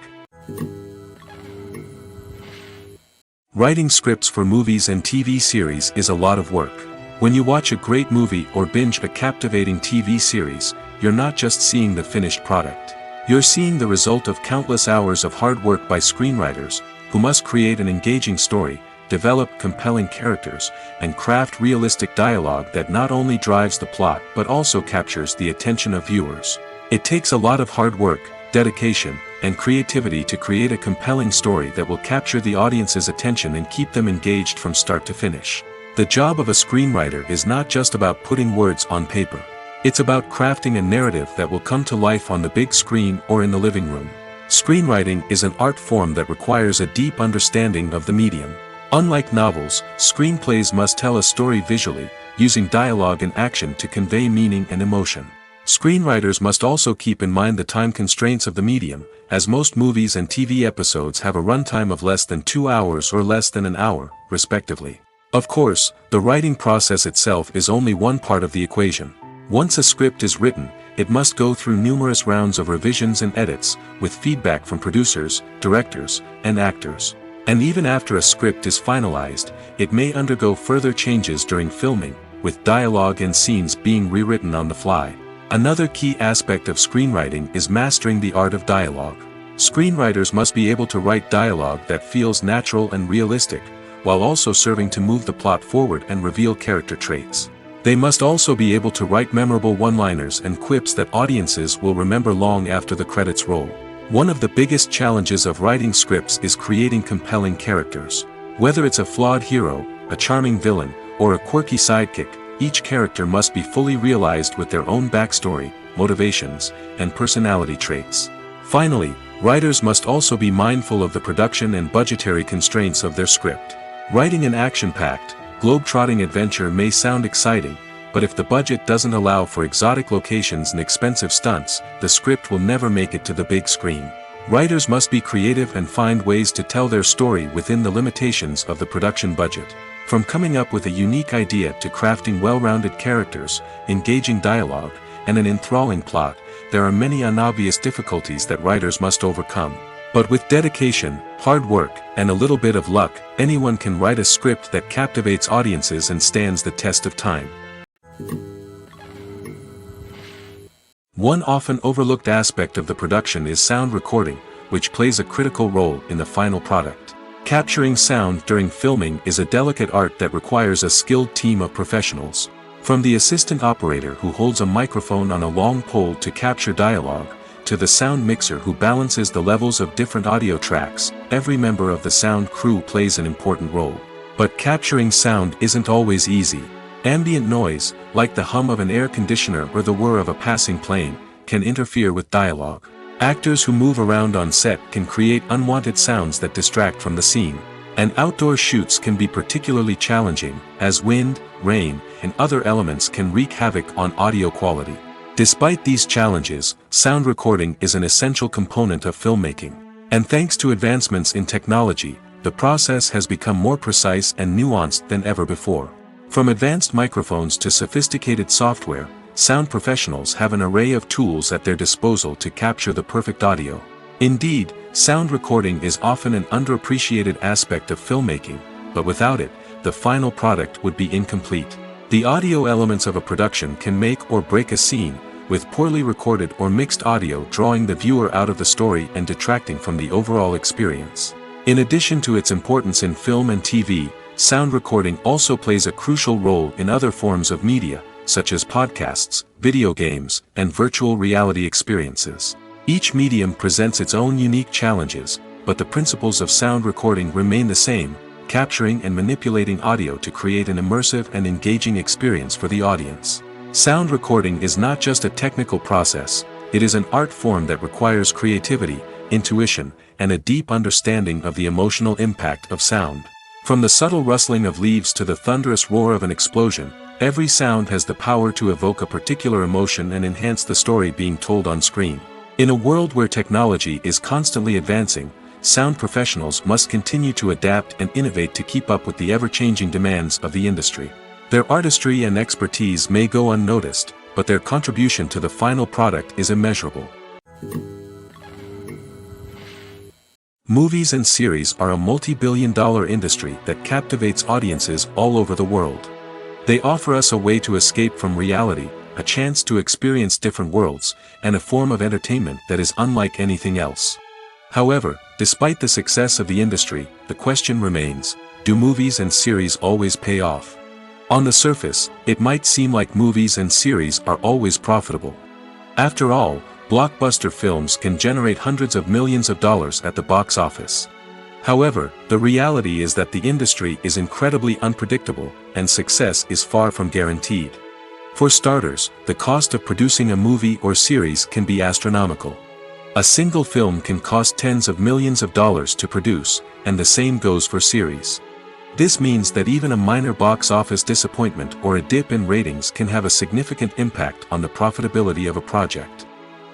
Writing scripts for movies and TV series is a lot of work. When you watch a great movie or binge a captivating TV series, you're not just seeing the finished product. You're seeing the result of countless hours of hard work by screenwriters, who must create an engaging story, develop compelling characters, and craft realistic dialogue that not only drives the plot but also captures the attention of viewers. It takes a lot of hard work, dedication, and creativity to create a compelling story that will capture the audience's attention and keep them engaged from start to finish. The job of a screenwriter is not just about putting words on paper. It's about crafting a narrative that will come to life on the big screen or in the living room. Screenwriting is an art form that requires a deep understanding of the medium. Unlike novels, screenplays must tell a story visually, using dialogue and action to convey meaning and emotion. Screenwriters must also keep in mind the time constraints of the medium, as most movies and TV episodes have a runtime of less than 2 hours or less than an hour, respectively. Of course, the writing process itself is only one part of the equation. Once a script is written, it must go through numerous rounds of revisions and edits, with feedback from producers, directors, and actors. And even after a script is finalized, it may undergo further changes during filming, with dialogue and scenes being rewritten on the fly. Another key aspect of screenwriting is mastering the art of dialogue. Screenwriters must be able to write dialogue that feels natural and realistic, while also serving to move the plot forward and reveal character traits. They must also be able to write memorable one-liners and quips that audiences will remember long after the credits roll. One of the biggest challenges of writing scripts is creating compelling characters. Whether it's a flawed hero, a charming villain, or a quirky sidekick, each character must be fully realized with their own backstory, motivations, and personality traits. Finally, writers must also be mindful of the production and budgetary constraints of their script. Writing an action-packed, globe-trotting adventure may sound exciting, but if the budget doesn't allow for exotic locations and expensive stunts, the script will never make it to the big screen. Writers must be creative and find ways to tell their story within the limitations of the production budget. From coming up with a unique idea to crafting well-rounded characters, engaging dialogue, and an enthralling plot, there are many unobvious difficulties that writers must overcome. But with dedication, hard work, and a little bit of luck, anyone can write a script that captivates audiences and stands the test of time. One often overlooked aspect of the production is sound recording, which plays a critical role in the final product. Capturing sound during filming is a delicate art that requires a skilled team of professionals. From the assistant operator who holds a microphone on a long pole to capture dialogue, to the sound mixer who balances the levels of different audio tracks, every member of the sound crew plays an important role. But capturing sound isn't always easy. Ambient noise, like the hum of an air conditioner or the whir of a passing plane, can interfere with dialogue. Actors who move around on set can create unwanted sounds that distract from the scene. And outdoor shoots can be particularly challenging, as wind, rain, and other elements can wreak havoc on audio quality. Despite these challenges, sound recording is an essential component of filmmaking. And thanks to advancements in technology, the process has become more precise and nuanced than ever before. From advanced microphones to sophisticated software, sound professionals have an array of tools at their disposal to capture the perfect audio. Indeed, sound recording is often an underappreciated aspect of filmmaking, but without it, the final product would be incomplete. The audio elements of a production can make or break a scene, with poorly recorded or mixed audio drawing the viewer out of the story and detracting from the overall experience. In addition to its importance in film and TV, sound recording also plays a crucial role in other forms of media, such as podcasts, video games, and virtual reality experiences. Each medium presents its own unique challenges, but the principles of sound recording remain the same, capturing and manipulating audio to create an immersive and engaging experience for the audience. Sound recording is not just a technical process, it is an art form that requires creativity, intuition, and a deep understanding of the emotional impact of sound. From the subtle rustling of leaves to the thunderous roar of an explosion, every sound has the power to evoke a particular emotion and enhance the story being told on screen. In a world where technology is constantly advancing, sound professionals must continue to adapt and innovate to keep up with the ever-changing demands of the industry. Their artistry and expertise may go unnoticed, but their contribution to the final product is immeasurable. Movies and series are a multi-billion-dollar industry that captivates audiences all over the world. They offer us a way to escape from reality, a chance to experience different worlds, and a form of entertainment that is unlike anything else. However, despite the success of the industry, the question remains, do movies and series always pay off? On the surface, it might seem like movies and series are always profitable. After all, blockbuster films can generate hundreds of millions of dollars at the box office. However, the reality is that the industry is incredibly unpredictable, and success is far from guaranteed. For starters, the cost of producing a movie or series can be astronomical. A single film can cost tens of millions of dollars to produce, and the same goes for series. This means that even a minor box office disappointment or a dip in ratings can have a significant impact on the profitability of a project.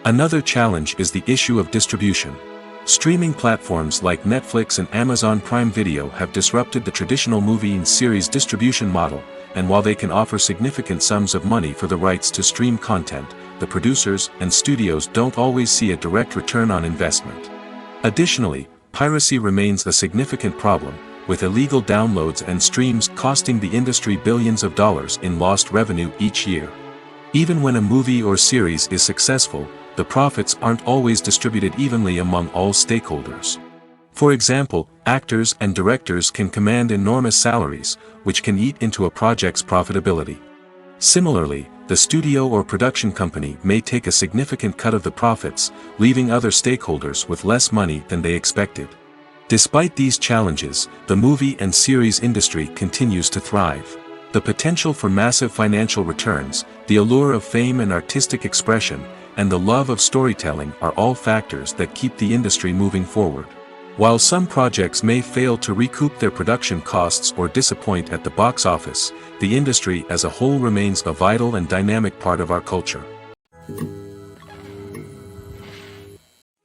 Another challenge is the issue of distribution. Streaming platforms like Netflix and Amazon Prime Video have disrupted the traditional movie and series distribution model, and while they can offer significant sums of money for the rights to stream content, the producers and studios don't always see a direct return on investment. Additionally, piracy remains a significant problem, with illegal downloads and streams costing the industry billions of dollars in lost revenue each year. Even when a movie or series is successful, the profits aren't always distributed evenly among all stakeholders. For example, actors and directors can command enormous salaries, which can eat into a project's profitability. Similarly, the studio or production company may take a significant cut of the profits, leaving other stakeholders with less money than they expected. Despite these challenges, the movie and series industry continues to thrive. The potential for massive financial returns, the allure of fame and artistic expression, and the love of storytelling are all factors that keep the industry moving forward. While some projects may fail to recoup their production costs or disappoint at the box office, the industry as a whole remains a vital and dynamic part of our culture.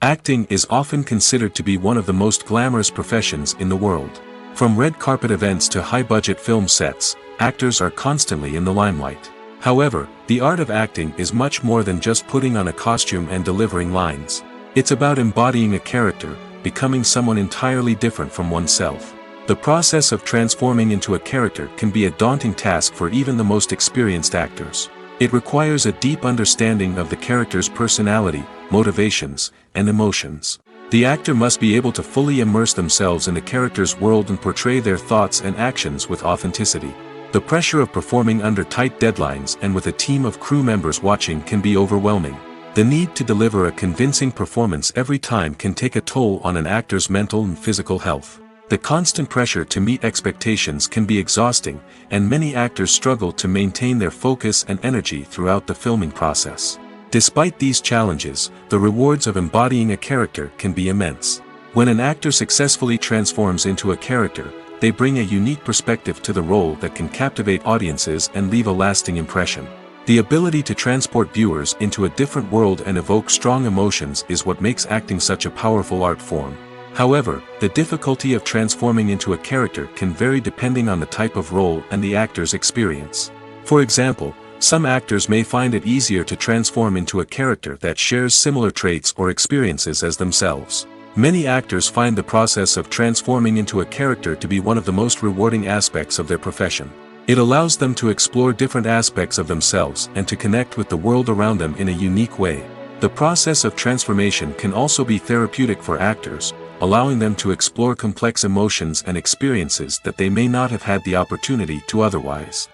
Acting is often considered to be one of the most glamorous professions in the world. From red carpet events to high-budget film sets, actors are constantly in the limelight. However, the art of acting is much more than just putting on a costume and delivering lines. It's about embodying a character, becoming someone entirely different from oneself. The process of transforming into a character can be a daunting task for even the most experienced actors. It requires a deep understanding of the character's personality, motivations, and emotions. The actor must be able to fully immerse themselves in the character's world and portray their thoughts and actions with authenticity. The pressure of performing under tight deadlines and with a team of crew members watching can be overwhelming. The need to deliver a convincing performance every time can take a toll on an actor's mental and physical health. The constant pressure to meet expectations can be exhausting, and many actors struggle to maintain their focus and energy throughout the filming process. Despite these challenges, the rewards of embodying a character can be immense. When an actor successfully transforms into a character, they bring a unique perspective to the role that can captivate audiences and leave a lasting impression. The ability to transport viewers into a different world and evoke strong emotions is what makes acting such a powerful art form. However, the difficulty of transforming into a character can vary depending on the type of role and the actor's experience. For example, some actors may find it easier to transform into a character that shares similar traits or experiences as themselves. Many actors find the process of transforming into a character to be one of the most rewarding aspects of their profession. It allows them to explore different aspects of themselves and to connect with the world around them in a unique way. The process of transformation can also be therapeutic for actors, allowing them to explore complex emotions and experiences that they may not have had the opportunity to otherwise.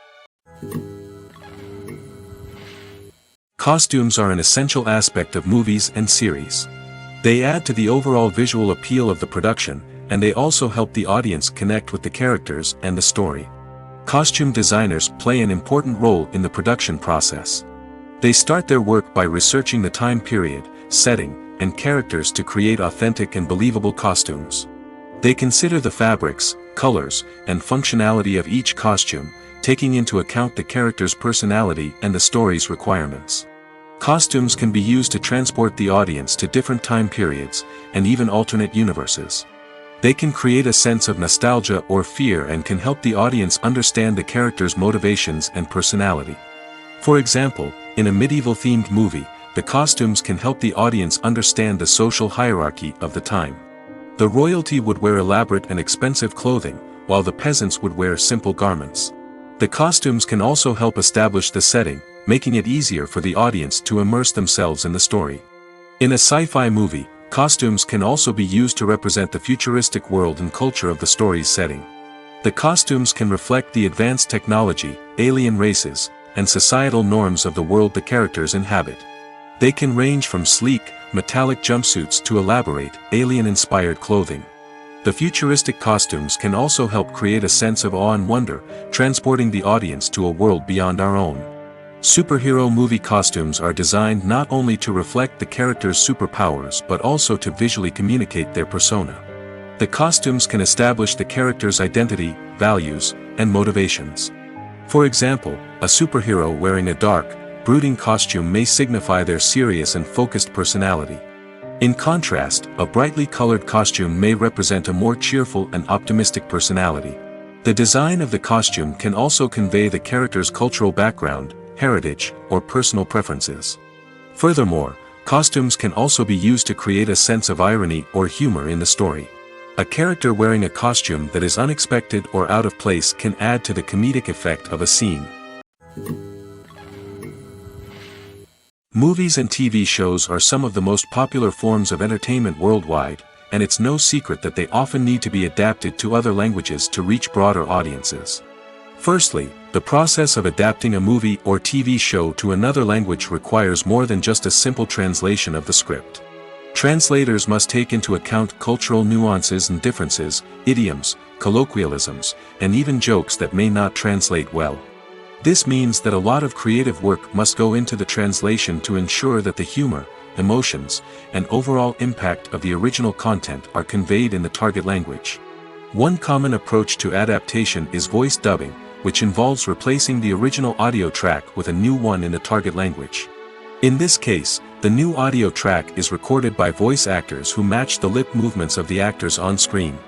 Costumes are an essential aspect of movies and series. They add to the overall visual appeal of the production, and they also help the audience connect with the characters and the story. Costume designers play an important role in the production process. They start their work by researching the time period, setting, and characters to create authentic and believable costumes. They consider the fabrics, colors, and functionality of each costume, taking into account the character's personality and the story's requirements. Costumes can be used to transport the audience to different time periods, and even alternate universes. They can create a sense of nostalgia or fear and can help the audience understand the character's motivations and personality. For example, in a medieval-themed movie, the costumes can help the audience understand the social hierarchy of the time. The royalty would wear elaborate and expensive clothing, while the peasants would wear simple garments. The costumes can also help establish the setting, making it easier for the audience to immerse themselves in the story. In a sci-fi movie, costumes can also be used to represent the futuristic world and culture of the story's setting. The costumes can reflect the advanced technology, alien races, and societal norms of the world the characters inhabit. They can range from sleek, metallic jumpsuits to elaborate, alien-inspired clothing. The futuristic costumes can also help create a sense of awe and wonder, transporting the audience to a world beyond our own. Superhero movie costumes are designed not only to reflect the character's superpowers but also to visually communicate their persona. The costumes can establish the character's identity, values, and motivations. For example, a superhero wearing a dark, brooding costume may signify their serious and focused personality. In contrast, a brightly colored costume may represent a more cheerful and optimistic personality. The design of the costume can also convey the character's cultural background, heritage, or personal preferences. Furthermore, costumes can also be used to create a sense of irony or humor in the story. A character wearing a costume that is unexpected or out of place can add to the comedic effect of a scene. Movies and TV shows are some of the most popular forms of entertainment worldwide, and it's no secret that they often need to be adapted to other languages to reach broader audiences. Firstly, the process of adapting a movie or TV show to another language requires more than just a simple translation of the script. Translators must take into account cultural nuances and differences, idioms, colloquialisms, and even jokes that may not translate well. This means that a lot of creative work must go into the translation to ensure that the humor, emotions, and overall impact of the original content are conveyed in the target language. One common approach to adaptation is voice dubbing, which involves replacing the original audio track with a new one in the target language. In this case, the new audio track is recorded by voice actors who match the lip movements of the actors on screen.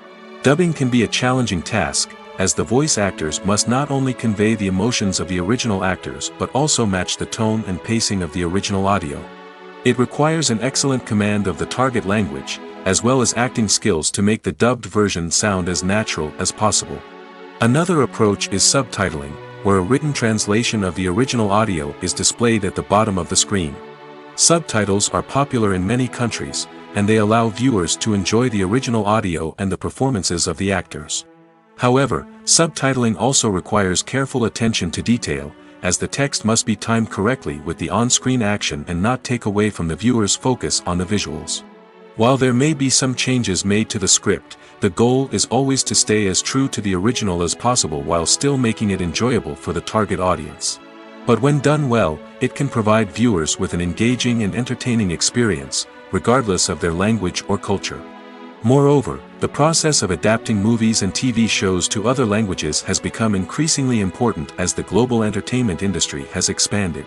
Dubbing can be a challenging task, as the voice actors must not only convey the emotions of the original actors but also match the tone and pacing of the original audio. It requires an excellent command of the target language, as well as acting skills to make the dubbed version sound as natural as possible. Another approach is subtitling, where a written translation of the original audio is displayed at the bottom of the screen. Subtitles are popular in many countries, and they allow viewers to enjoy the original audio and the performances of the actors. However, subtitling also requires careful attention to detail, as the text must be timed correctly with the on-screen action and not take away from the viewer's focus on the visuals. While there may be some changes made to the script, the goal is always to stay as true to the original as possible while still making it enjoyable for the target audience. But when done well, it can provide viewers with an engaging and entertaining experience, regardless of their language or culture. Moreover, the process of adapting movies and TV shows to other languages has become increasingly important as the global entertainment industry has expanded.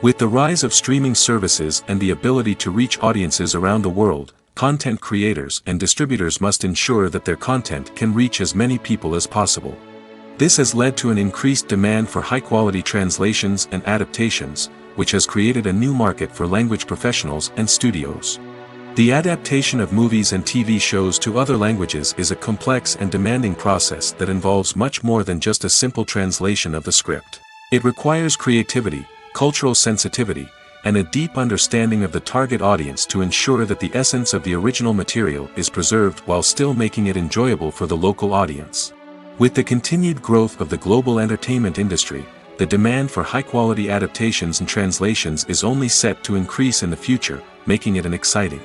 With the rise of streaming services and the ability to reach audiences around the world, content creators and distributors must ensure that their content can reach as many people as possible. This has led to an increased demand for high-quality translations and adaptations, which has created a new market for language professionals and studios. The adaptation of movies and TV shows to other languages is a complex and demanding process that involves much more than just a simple translation of the script. It requires creativity, cultural sensitivity, and a deep understanding of the target audience to ensure that the essence of the original material is preserved while still making it enjoyable for the local audience. With the continued growth of the global entertainment industry, the demand for high-quality adaptations and translations is only set to increase in the future, making it an exciting.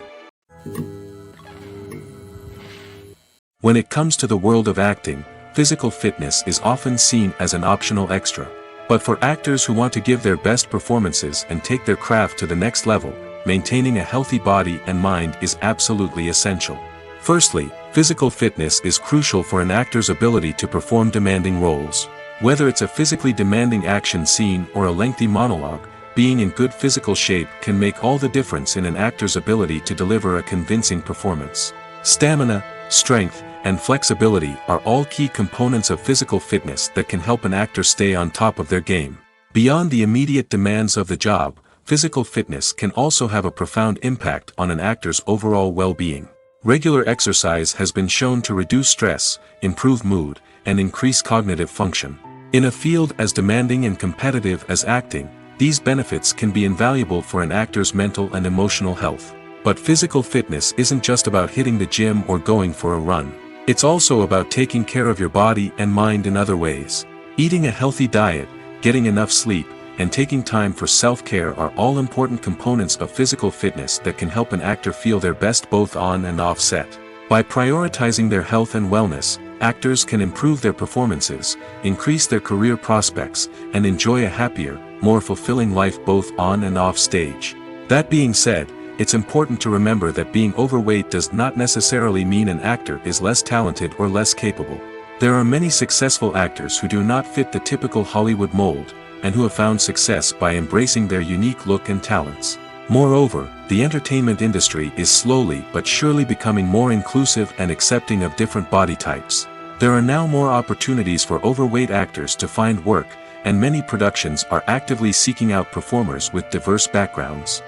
When it comes to the world of acting, physical fitness is often seen as an optional extra. But for actors who want to give their best performances and take their craft to the next level, maintaining a healthy body and mind is absolutely essential. Firstly, physical fitness is crucial for an actor's ability to perform demanding roles. Whether it's a physically demanding action scene or a lengthy monologue, being in good physical shape can make all the difference in an actor's ability to deliver a convincing performance. Stamina, strength, and flexibility are all key components of physical fitness that can help an actor stay on top of their game. Beyond the immediate demands of the job, physical fitness can also have a profound impact on an actor's overall well-being. Regular exercise has been shown to reduce stress, improve mood, and increase cognitive function. In a field as demanding and competitive as acting, these benefits can be invaluable for an actor's mental and emotional health. But physical fitness isn't just about hitting the gym or going for a run. It's also about taking care of your body and mind in other ways. Eating a healthy diet, getting enough sleep, and taking time for self-care are all important components of physical fitness that can help an actor feel their best both on and off set. By prioritizing their health and wellness, actors can improve their performances, increase their career prospects, and enjoy a happier, more fulfilling life both on and off stage. That being said, it's important to remember that being overweight does not necessarily mean an actor is less talented or less capable. There are many successful actors who do not fit the typical Hollywood mold, and who have found success by embracing their unique look and talents. Moreover, the entertainment industry is slowly but surely becoming more inclusive and accepting of different body types. There are now more opportunities for overweight actors to find work, and many productions are actively seeking out performers with diverse backgrounds.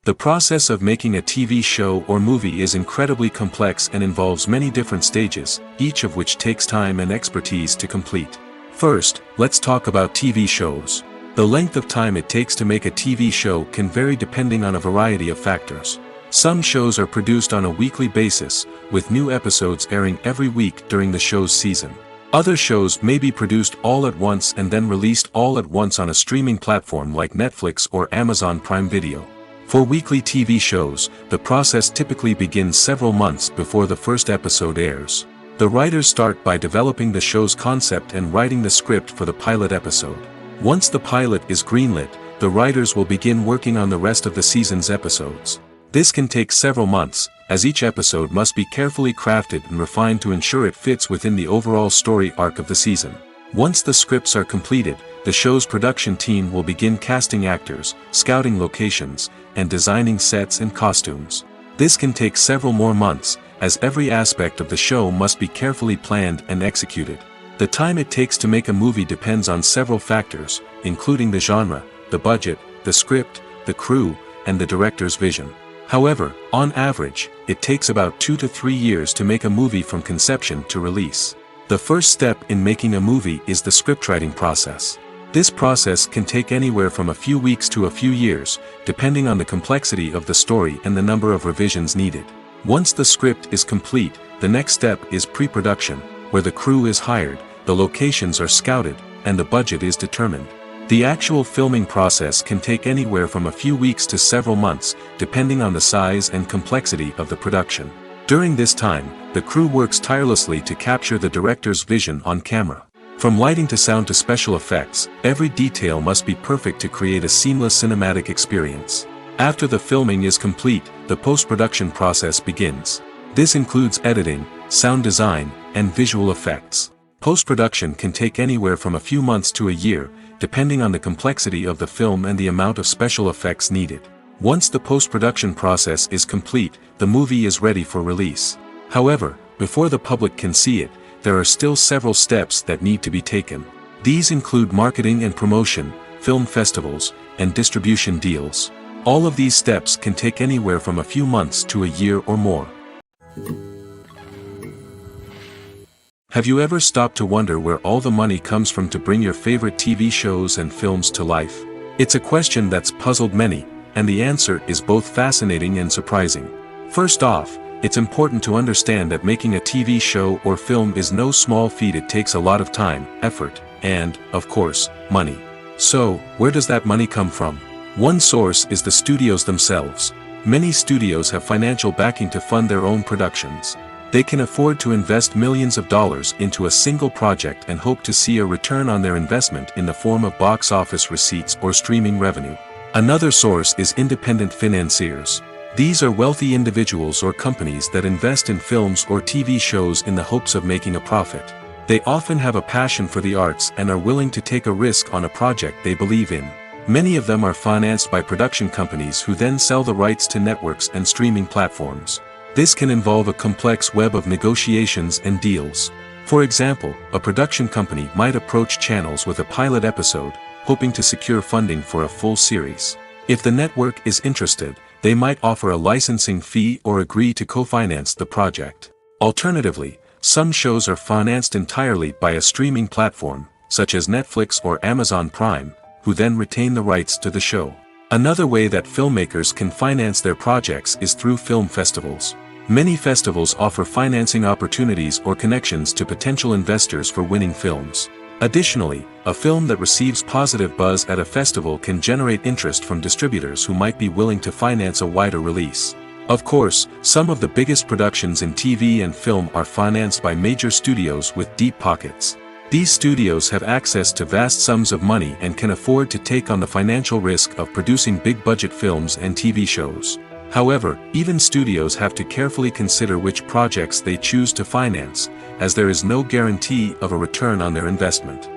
The process of making a TV show or movie is incredibly complex and involves many different stages, each of which takes time and expertise to complete. First, let's talk about TV shows. The length of time it takes to make a TV show can vary depending on a variety of factors. Some shows are produced on a weekly basis, with new episodes airing every week during the show's season. Other shows may be produced all at once and then released all at once on a streaming platform like Netflix or Amazon Prime Video. For weekly TV shows, the process typically begins several months before the first episode airs. The writers start by developing the show's concept and writing the script for the pilot episode. Once the pilot is greenlit, the writers will begin working on the rest of the season's episodes. This can take several months, as each episode must be carefully crafted and refined to ensure it fits within the overall story arc of the season. Once the scripts are completed, the show's production team will begin casting actors, scouting locations, and designing sets and costumes. This can take several more months, as every aspect of the show must be carefully planned and executed. The time it takes to make a movie depends on several factors, including the genre, the budget, the script, the crew, and the director's vision. However, on average, it takes about 2 to 3 years to make a movie from conception to release. The first step in making a movie is the scriptwriting process. This process can take anywhere from a few weeks to a few years, depending on the complexity of the story and the number of revisions needed. Once the script is complete, the next step is pre-production, where the crew is hired, the locations are scouted, and the budget is determined. The actual filming process can take anywhere from a few weeks to several months, depending on the size and complexity of the production. During this time, the crew works tirelessly to capture the director's vision on camera. From lighting to sound to special effects, every detail must be perfect to create a seamless cinematic experience. After the filming is complete, the post-production process begins. This includes editing, sound design, and visual effects. Post-production can take anywhere from a few months to a year, depending on the complexity of the film and the amount of special effects needed. Once the post-production process is complete, the movie is ready for release. However, before the public can see it, there are still several steps that need to be taken. These include marketing and promotion, film festivals, and distribution deals. All of these steps can take anywhere from a few months to a year or more. Have you ever stopped to wonder where all the money comes from to bring your favorite TV shows and films to life? It's a question that's puzzled many, and the answer is both fascinating and surprising. First off, it's important to understand that making a TV show or film is no small feat. It takes a lot of time, effort, and, of course, money. So, where does that money come from? One source is the studios themselves. Many studios have financial backing to fund their own productions. They can afford to invest millions of dollars into a single project and hope to see a return on their investment in the form of box office receipts or streaming revenue. Another source is independent financiers. These are wealthy individuals or companies that invest in films or TV shows in the hopes of making a profit. They often have a passion for the arts and are willing to take a risk on a project they believe in. Many of them are financed by production companies who then sell the rights to networks and streaming platforms. This can involve a complex web of negotiations and deals. For example, a production company might approach channels with a pilot episode, hoping to secure funding for a full series. If the network is interested, they might offer a licensing fee or agree to co-finance the project. Alternatively, some shows are financed entirely by a streaming platform, such as Netflix or Amazon Prime, who then retain the rights to the show. Another way that filmmakers can finance their projects is through film festivals. Many festivals offer financing opportunities or connections to potential investors for winning films. Additionally, a film that receives positive buzz at a festival can generate interest from distributors who might be willing to finance a wider release. Of course, some of the biggest productions in TV and film are financed by major studios with deep pockets. These studios have access to vast sums of money and can afford to take on the financial risk of producing big-budget films and TV shows. However, even studios have to carefully consider which projects they choose to finance, as there is no guarantee of a return on their investment.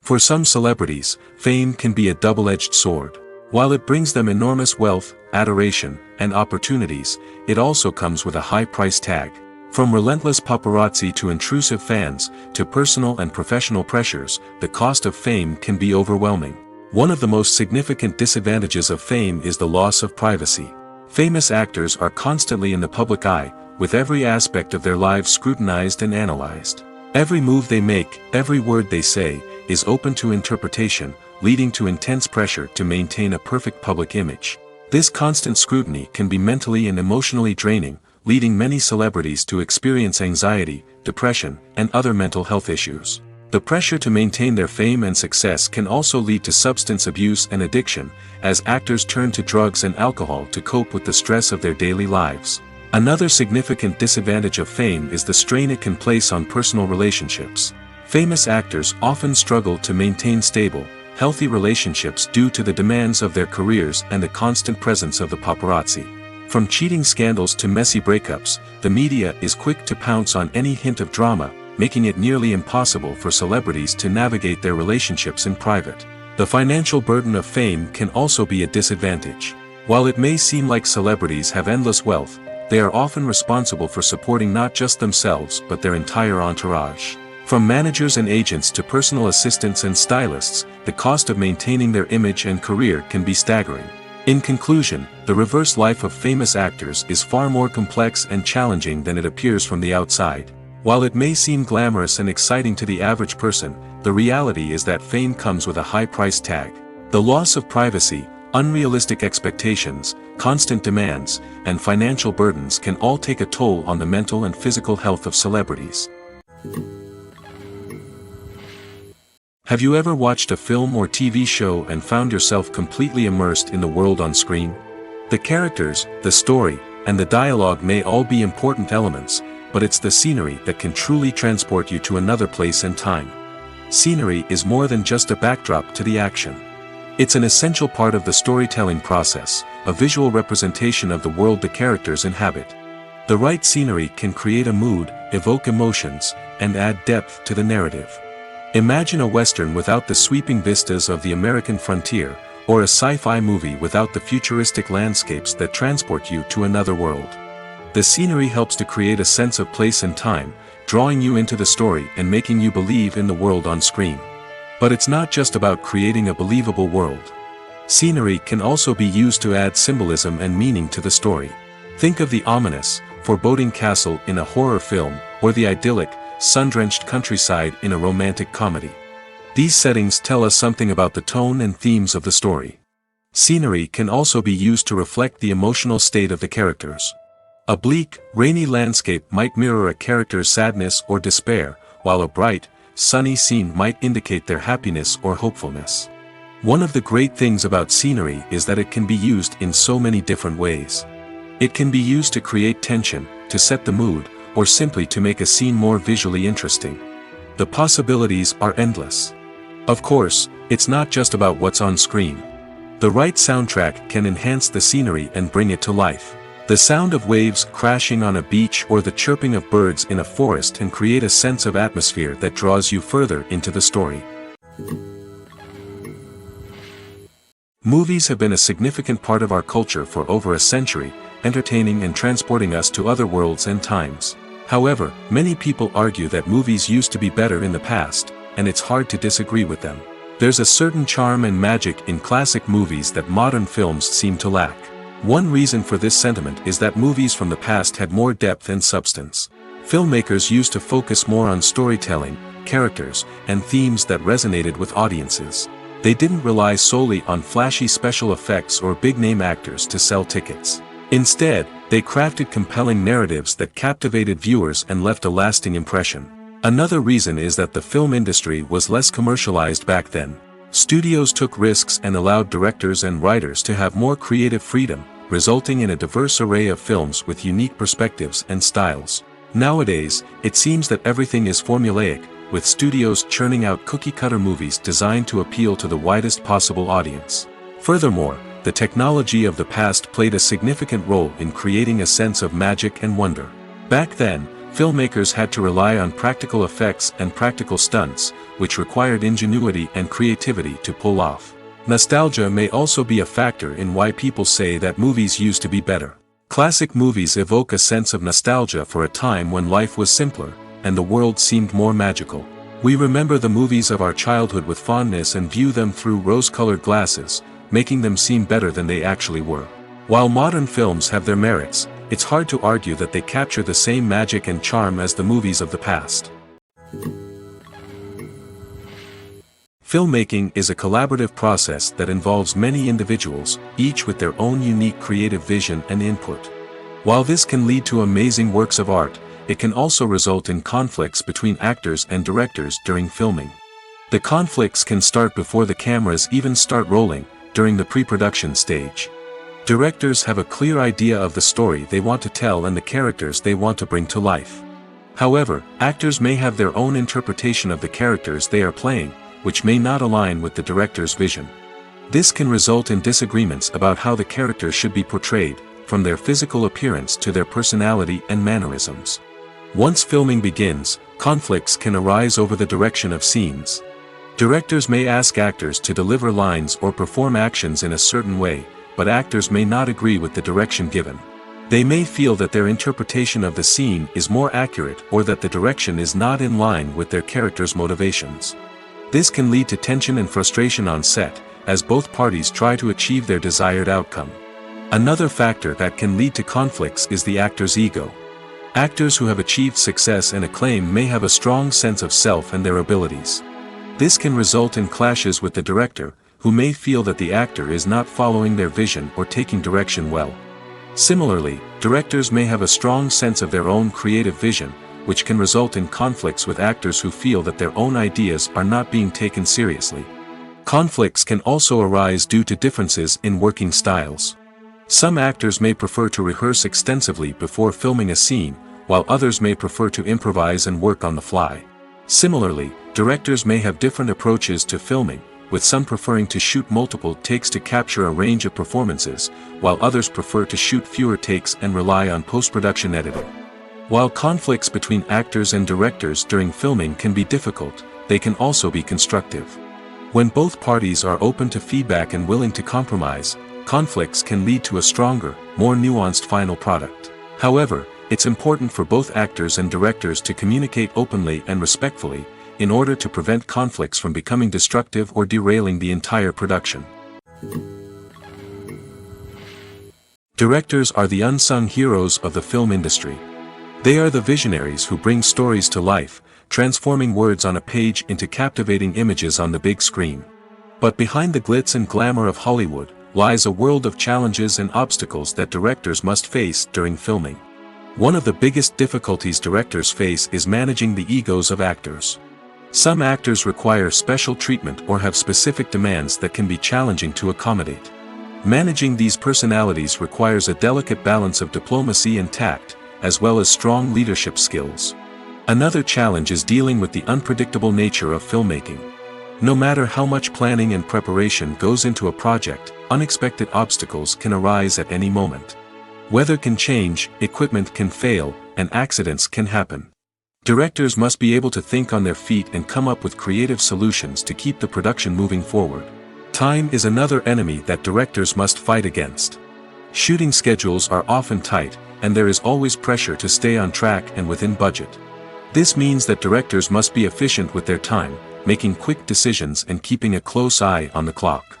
For some celebrities, fame can be a double-edged sword. While it brings them enormous wealth, adoration, and opportunities, it also comes with a high price tag. From relentless paparazzi to intrusive fans, to personal and professional pressures, the cost of fame can be overwhelming. One of the most significant disadvantages of fame is the loss of privacy. Famous actors are constantly in the public eye, with every aspect of their lives scrutinized and analyzed. Every move they make, every word they say, is open to interpretation, leading to intense pressure to maintain a perfect public image. This constant scrutiny can be mentally and emotionally draining, leading many celebrities to experience anxiety, depression, and other mental health issues. The pressure to maintain their fame and success can also lead to substance abuse and addiction, as actors turn to drugs and alcohol to cope with the stress of their daily lives. Another significant disadvantage of fame is the strain it can place on personal relationships. Famous actors often struggle to maintain stable, healthy relationships due to the demands of their careers and the constant presence of the paparazzi. From cheating scandals to messy breakups, the media is quick to pounce on any hint of drama, making it nearly impossible for celebrities to navigate their relationships in private. The financial burden of fame can also be a disadvantage. While it may seem like celebrities have endless wealth, they are often responsible for supporting not just themselves but their entire entourage. From managers and agents to personal assistants and stylists, the cost of maintaining their image and career can be staggering. In conclusion, the reverse life of famous actors is far more complex and challenging than it appears from the outside. While it may seem glamorous and exciting to the average person, the reality is that fame comes with a high price tag. The loss of privacy, unrealistic expectations, constant demands, and financial burdens can all take a toll on the mental and physical health of celebrities. Have you ever watched a film or TV show and found yourself completely immersed in the world on screen? The characters, the story, and the dialogue may all be important elements, but it's the scenery that can truly transport you to another place and time. Scenery is more than just a backdrop to the action. It's an essential part of the storytelling process, a visual representation of the world the characters inhabit. The right scenery can create a mood, evoke emotions, and add depth to the narrative. Imagine a Western without the sweeping vistas of the American frontier, or a sci-fi movie without the futuristic landscapes that transport you to another world. The scenery helps to create a sense of place and time, drawing you into the story and making you believe in the world on screen. But it's not just about creating a believable world. Scenery can also be used to add symbolism and meaning to the story. Think of the ominous, foreboding castle in a horror film, or the idyllic, sun-drenched countryside in a romantic comedy. These settings tell us something about the tone and themes of the story. Scenery can also be used to reflect the emotional state of the characters. A bleak, rainy landscape might mirror a character's sadness or despair, while a bright, sunny scene might indicate their happiness or hopefulness. One of the great things about scenery is that it can be used in so many different ways. It can be used to create tension, to set the mood, or simply to make a scene more visually interesting. The possibilities are endless. Of course, it's not just about what's on screen. The right soundtrack can enhance the scenery and bring it to life. The sound of waves crashing on a beach or the chirping of birds in a forest can create a sense of atmosphere that draws you further into the story. Movies have been a significant part of our culture for over a century, entertaining and transporting us to other worlds and times. However, many people argue that movies used to be better in the past, and it's hard to disagree with them. There's a certain charm and magic in classic movies that modern films seem to lack. One reason for this sentiment is that movies from the past had more depth and substance. Filmmakers used to focus more on storytelling, characters, and themes that resonated with audiences. They didn't rely solely on flashy special effects or big-name actors to sell tickets. Instead, they crafted compelling narratives that captivated viewers and left a lasting impression. Another reason is that the film industry was less commercialized back then. Studios took risks and allowed directors and writers to have more creative freedom, resulting in a diverse array of films with unique perspectives and styles. Nowadays, it seems that everything is formulaic, with studios churning out cookie-cutter movies designed to appeal to the widest possible audience. Furthermore, the technology of the past played a significant role in creating a sense of magic and wonder. Back then, filmmakers had to rely on practical effects and practical stunts, which required ingenuity and creativity to pull off. Nostalgia may also be a factor in why people say that movies used to be better. Classic movies evoke a sense of nostalgia for a time when life was simpler, and the world seemed more magical. We remember the movies of our childhood with fondness and view them through rose-colored glasses, making them seem better than they actually were. While modern films have their merits, it's hard to argue that they capture the same magic and charm as the movies of the past. Filmmaking is a collaborative process that involves many individuals, each with their own unique creative vision and input. While this can lead to amazing works of art, it can also result in conflicts between actors and directors during filming. The conflicts can start before the cameras even start rolling, during the pre-production stage. Directors have a clear idea of the story they want to tell and the characters they want to bring to life. However, actors may have their own interpretation of the characters they are playing, which may not align with the director's vision. This can result in disagreements about how the characters should be portrayed, from their physical appearance to their personality and mannerisms. Once filming begins, conflicts can arise over the direction of scenes. Directors may ask actors to deliver lines or perform actions in a certain way, but actors may not agree with the direction given. They may feel that their interpretation of the scene is more accurate or that the direction is not in line with their character's motivations. This can lead to tension and frustration on set, as both parties try to achieve their desired outcome. Another factor that can lead to conflicts is the actor's ego. Actors who have achieved success and acclaim may have a strong sense of self and their abilities. This can result in clashes with the director, who may feel that the actor is not following their vision or taking direction well. Similarly, directors may have a strong sense of their own creative vision, which can result in conflicts with actors who feel that their own ideas are not being taken seriously. Conflicts can also arise due to differences in working styles. Some actors may prefer to rehearse extensively before filming a scene, while others may prefer to improvise and work on the fly. Similarly, directors may have different approaches to filming, with some preferring to shoot multiple takes to capture a range of performances, while others prefer to shoot fewer takes and rely on post-production editing. While conflicts between actors and directors during filming can be difficult, they can also be constructive. When both parties are open to feedback and willing to compromise, conflicts can lead to a stronger, more nuanced final product. However, it's important for both actors and directors to communicate openly and respectfully, in order to prevent conflicts from becoming destructive or derailing the entire production. Directors are the unsung heroes of the film industry. They are the visionaries who bring stories to life, transforming words on a page into captivating images on the big screen. But behind the glitz and glamour of Hollywood, lies a world of challenges and obstacles that directors must face during filming. One of the biggest difficulties directors face is managing the egos of actors. Some actors require special treatment or have specific demands that can be challenging to accommodate. Managing these personalities requires a delicate balance of diplomacy and tact, as well as strong leadership skills. Another challenge is dealing with the unpredictable nature of filmmaking. No matter how much planning and preparation goes into a project, unexpected obstacles can arise at any moment. Weather can change, equipment can fail, and accidents can happen. Directors must be able to think on their feet and come up with creative solutions to keep the production moving forward. Time is another enemy that directors must fight against. Shooting schedules are often tight, and there is always pressure to stay on track and within budget. This means that directors must be efficient with their time, making quick decisions and keeping a close eye on the clock.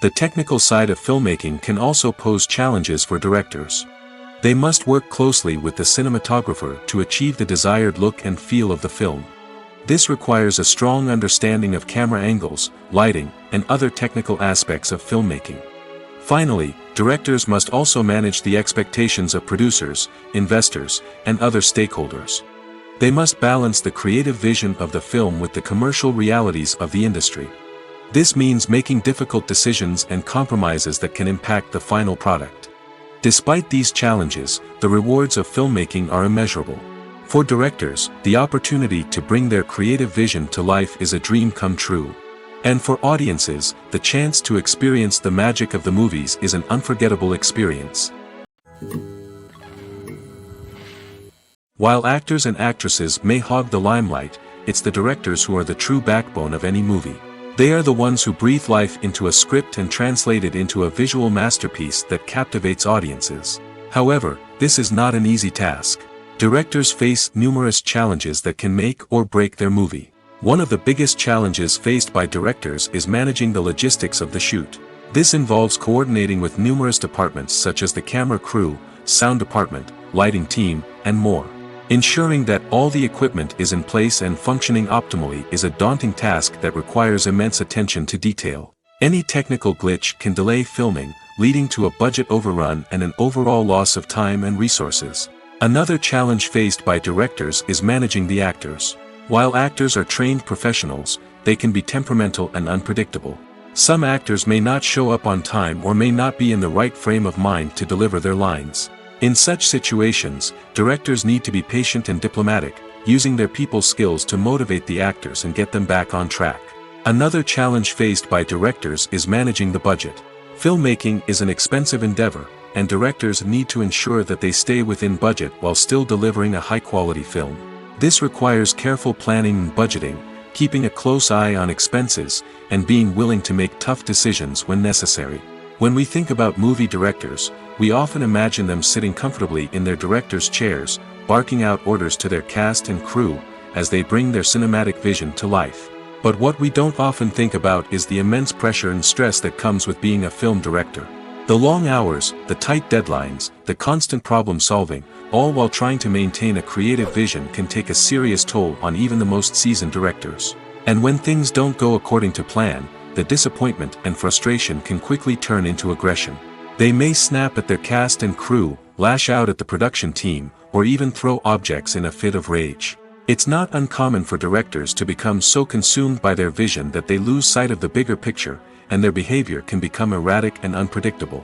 The technical side of filmmaking can also pose challenges for directors. They must work closely with the cinematographer to achieve the desired look and feel of the film. This requires a strong understanding of camera angles, lighting, and other technical aspects of filmmaking. Finally, directors must also manage the expectations of producers, investors, and other stakeholders. They must balance the creative vision of the film with the commercial realities of the industry. This means making difficult decisions and compromises that can impact the final product. Despite these challenges, the rewards of filmmaking are immeasurable. For directors, the opportunity to bring their creative vision to life is a dream come true. And for audiences, the chance to experience the magic of the movies is an unforgettable experience. While actors and actresses may hog the limelight, it's the directors who are the true backbone of any movie. They are the ones who breathe life into a script and translate it into a visual masterpiece that captivates audiences. However, this is not an easy task. Directors face numerous challenges that can make or break their movie. One of the biggest challenges faced by directors is managing the logistics of the shoot. This involves coordinating with numerous departments such as the camera crew, sound department, lighting team, and more. Ensuring that all the equipment is in place and functioning optimally is a daunting task that requires immense attention to detail. Any technical glitch can delay filming, leading to a budget overrun and an overall loss of time and resources. Another challenge faced by directors is managing the actors. While actors are trained professionals, they can be temperamental and unpredictable. Some actors may not show up on time or may not be in the right frame of mind to deliver their lines. In such situations, directors need to be patient and diplomatic, using their people skills to motivate the actors and get them back on track. Another challenge faced by directors is managing the budget. Filmmaking is an expensive endeavor, and directors need to ensure that they stay within budget while still delivering a high-quality film. This requires careful planning and budgeting, keeping a close eye on expenses, and being willing to make tough decisions when necessary. When we think about movie directors, we often imagine them sitting comfortably in their director's chairs, barking out orders to their cast and crew, as they bring their cinematic vision to life. But what we don't often think about is the immense pressure and stress that comes with being a film director. The long hours, the tight deadlines, the constant problem solving, all while trying to maintain a creative vision can take a serious toll on even the most seasoned directors. And when things don't go according to plan, the disappointment and frustration can quickly turn into aggression. They may snap at their cast and crew, lash out at the production team, or even throw objects in a fit of rage. It's not uncommon for directors to become so consumed by their vision that they lose sight of the bigger picture, and their behavior can become erratic and unpredictable.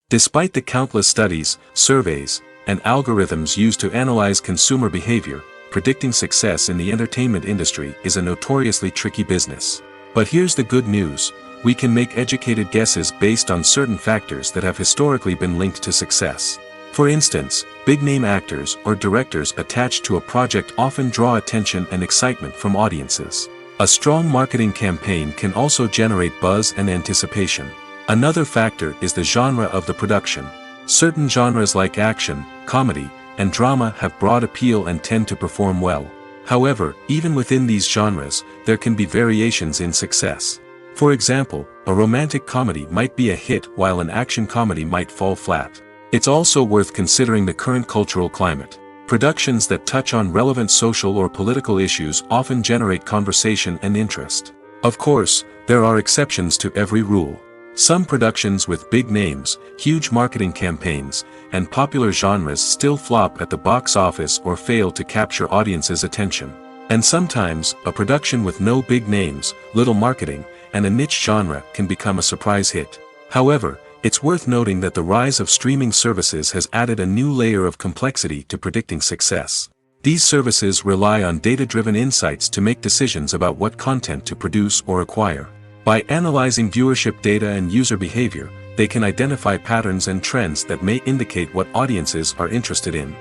Despite the countless studies, surveys, and algorithms used to analyze consumer behavior, predicting success in the entertainment industry is a notoriously tricky business. But here's the good news: we can make educated guesses based on certain factors that have historically been linked to success. For instance, big-name actors or directors attached to a project often draw attention and excitement from audiences. A strong marketing campaign can also generate buzz and anticipation. Another factor is the genre of the production. Certain genres like action, comedy, and drama have broad appeal and tend to perform well. However, even within these genres, there can be variations in success. For example, a romantic comedy might be a hit while an action comedy might fall flat. It's also worth considering the current cultural climate. Productions that touch on relevant social or political issues often generate conversation and interest. Of course, there are exceptions to every rule. Some productions with big names, huge marketing campaigns, and popular genres still flop at the box office or fail to capture audiences' attention. And sometimes, a production with no big names, little marketing, and a niche genre can become a surprise hit. However, it's worth noting that the rise of streaming services has added a new layer of complexity to predicting success. These services rely on data-driven insights to make decisions about what content to produce or acquire. By analyzing viewership data and user behavior, they can identify patterns and trends that may indicate what audiences are interested in.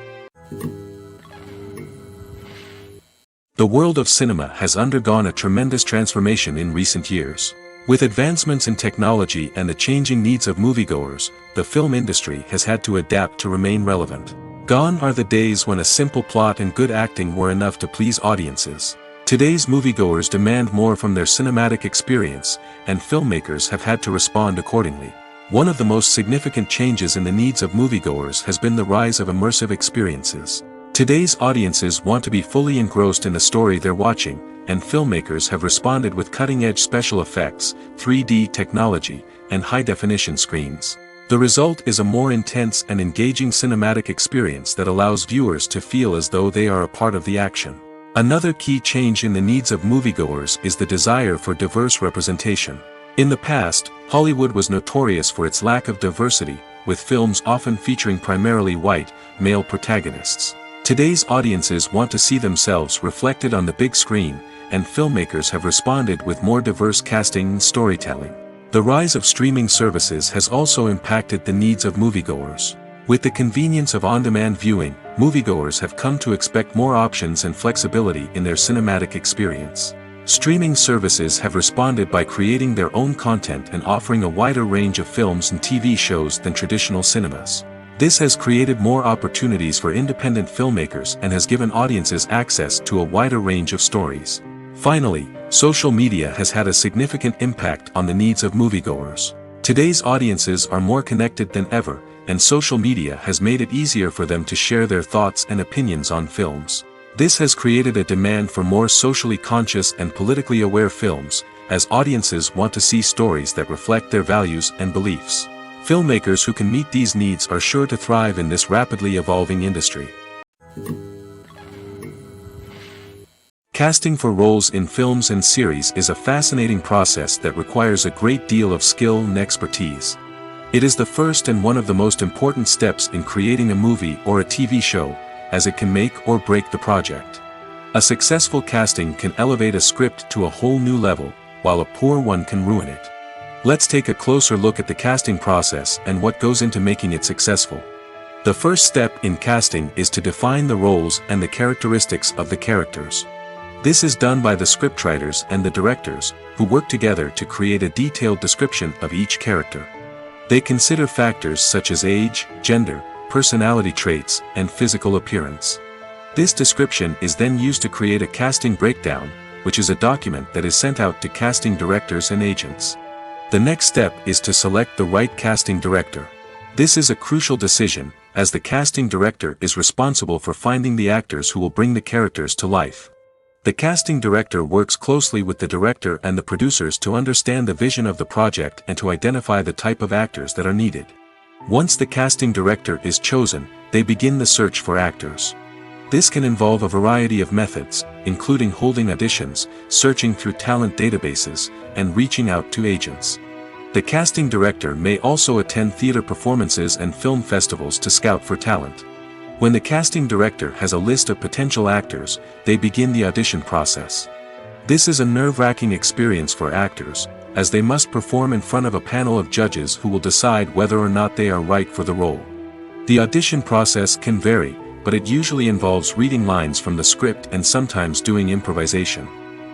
The world of cinema has undergone a tremendous transformation in recent years. With advancements in technology and the changing needs of moviegoers, the film industry has had to adapt to remain relevant. Gone are the days when a simple plot and good acting were enough to please audiences. Today's moviegoers demand more from their cinematic experience, and filmmakers have had to respond accordingly. One of the most significant changes in the needs of moviegoers has been the rise of immersive experiences. Today's audiences want to be fully engrossed in the story they're watching, and filmmakers have responded with cutting-edge special effects, 3D technology, and high-definition screens. The result is a more intense and engaging cinematic experience that allows viewers to feel as though they are a part of the action. Another key change in the needs of moviegoers is the desire for diverse representation. In the past, Hollywood was notorious for its lack of diversity, with films often featuring primarily white, male protagonists. Today's audiences want to see themselves reflected on the big screen, and filmmakers have responded with more diverse casting and storytelling. The rise of streaming services has also impacted the needs of moviegoers. With the convenience of on-demand viewing, moviegoers have come to expect more options and flexibility in their cinematic experience. Streaming services have responded by creating their own content and offering a wider range of films and TV shows than traditional cinemas. This has created more opportunities for independent filmmakers and has given audiences access to a wider range of stories. Finally, social media has had a significant impact on the needs of moviegoers. Today's audiences are more connected than ever, and social media has made it easier for them to share their thoughts and opinions on films. This has created a demand for more socially conscious and politically aware films, as audiences want to see stories that reflect their values and beliefs. Filmmakers who can meet these needs are sure to thrive in this rapidly evolving industry. Casting for roles in films and series is a fascinating process that requires a great deal of skill and expertise. It is the first and one of the most important steps in creating a movie or a TV show, as it can make or break the project. A successful casting can elevate a script to a whole new level, while a poor one can ruin it. Let's take a closer look at the casting process and what goes into making it successful. The first step in casting is to define the roles and the characteristics of the characters. This is done by the scriptwriters and the directors, who work together to create a detailed description of each character. They consider factors such as age, gender, personality traits, and physical appearance. This description is then used to create a casting breakdown, which is a document that is sent out to casting directors and agents. The next step is to select the right casting director. This is a crucial decision, as the casting director is responsible for finding the actors who will bring the characters to life. The casting director works closely with the director and the producers to understand the vision of the project and to identify the type of actors that are needed. Once the casting director is chosen, they begin the search for actors. This can involve a variety of methods, including holding auditions, searching through talent databases, and reaching out to agents. The casting director may also attend theater performances and film festivals to scout for talent. When the casting director has a list of potential actors, they begin the audition process. This is a nerve-wracking experience for actors, as they must perform in front of a panel of judges who will decide whether or not they are right for the role. The audition process can vary, but it usually involves reading lines from the script and sometimes doing improvisation.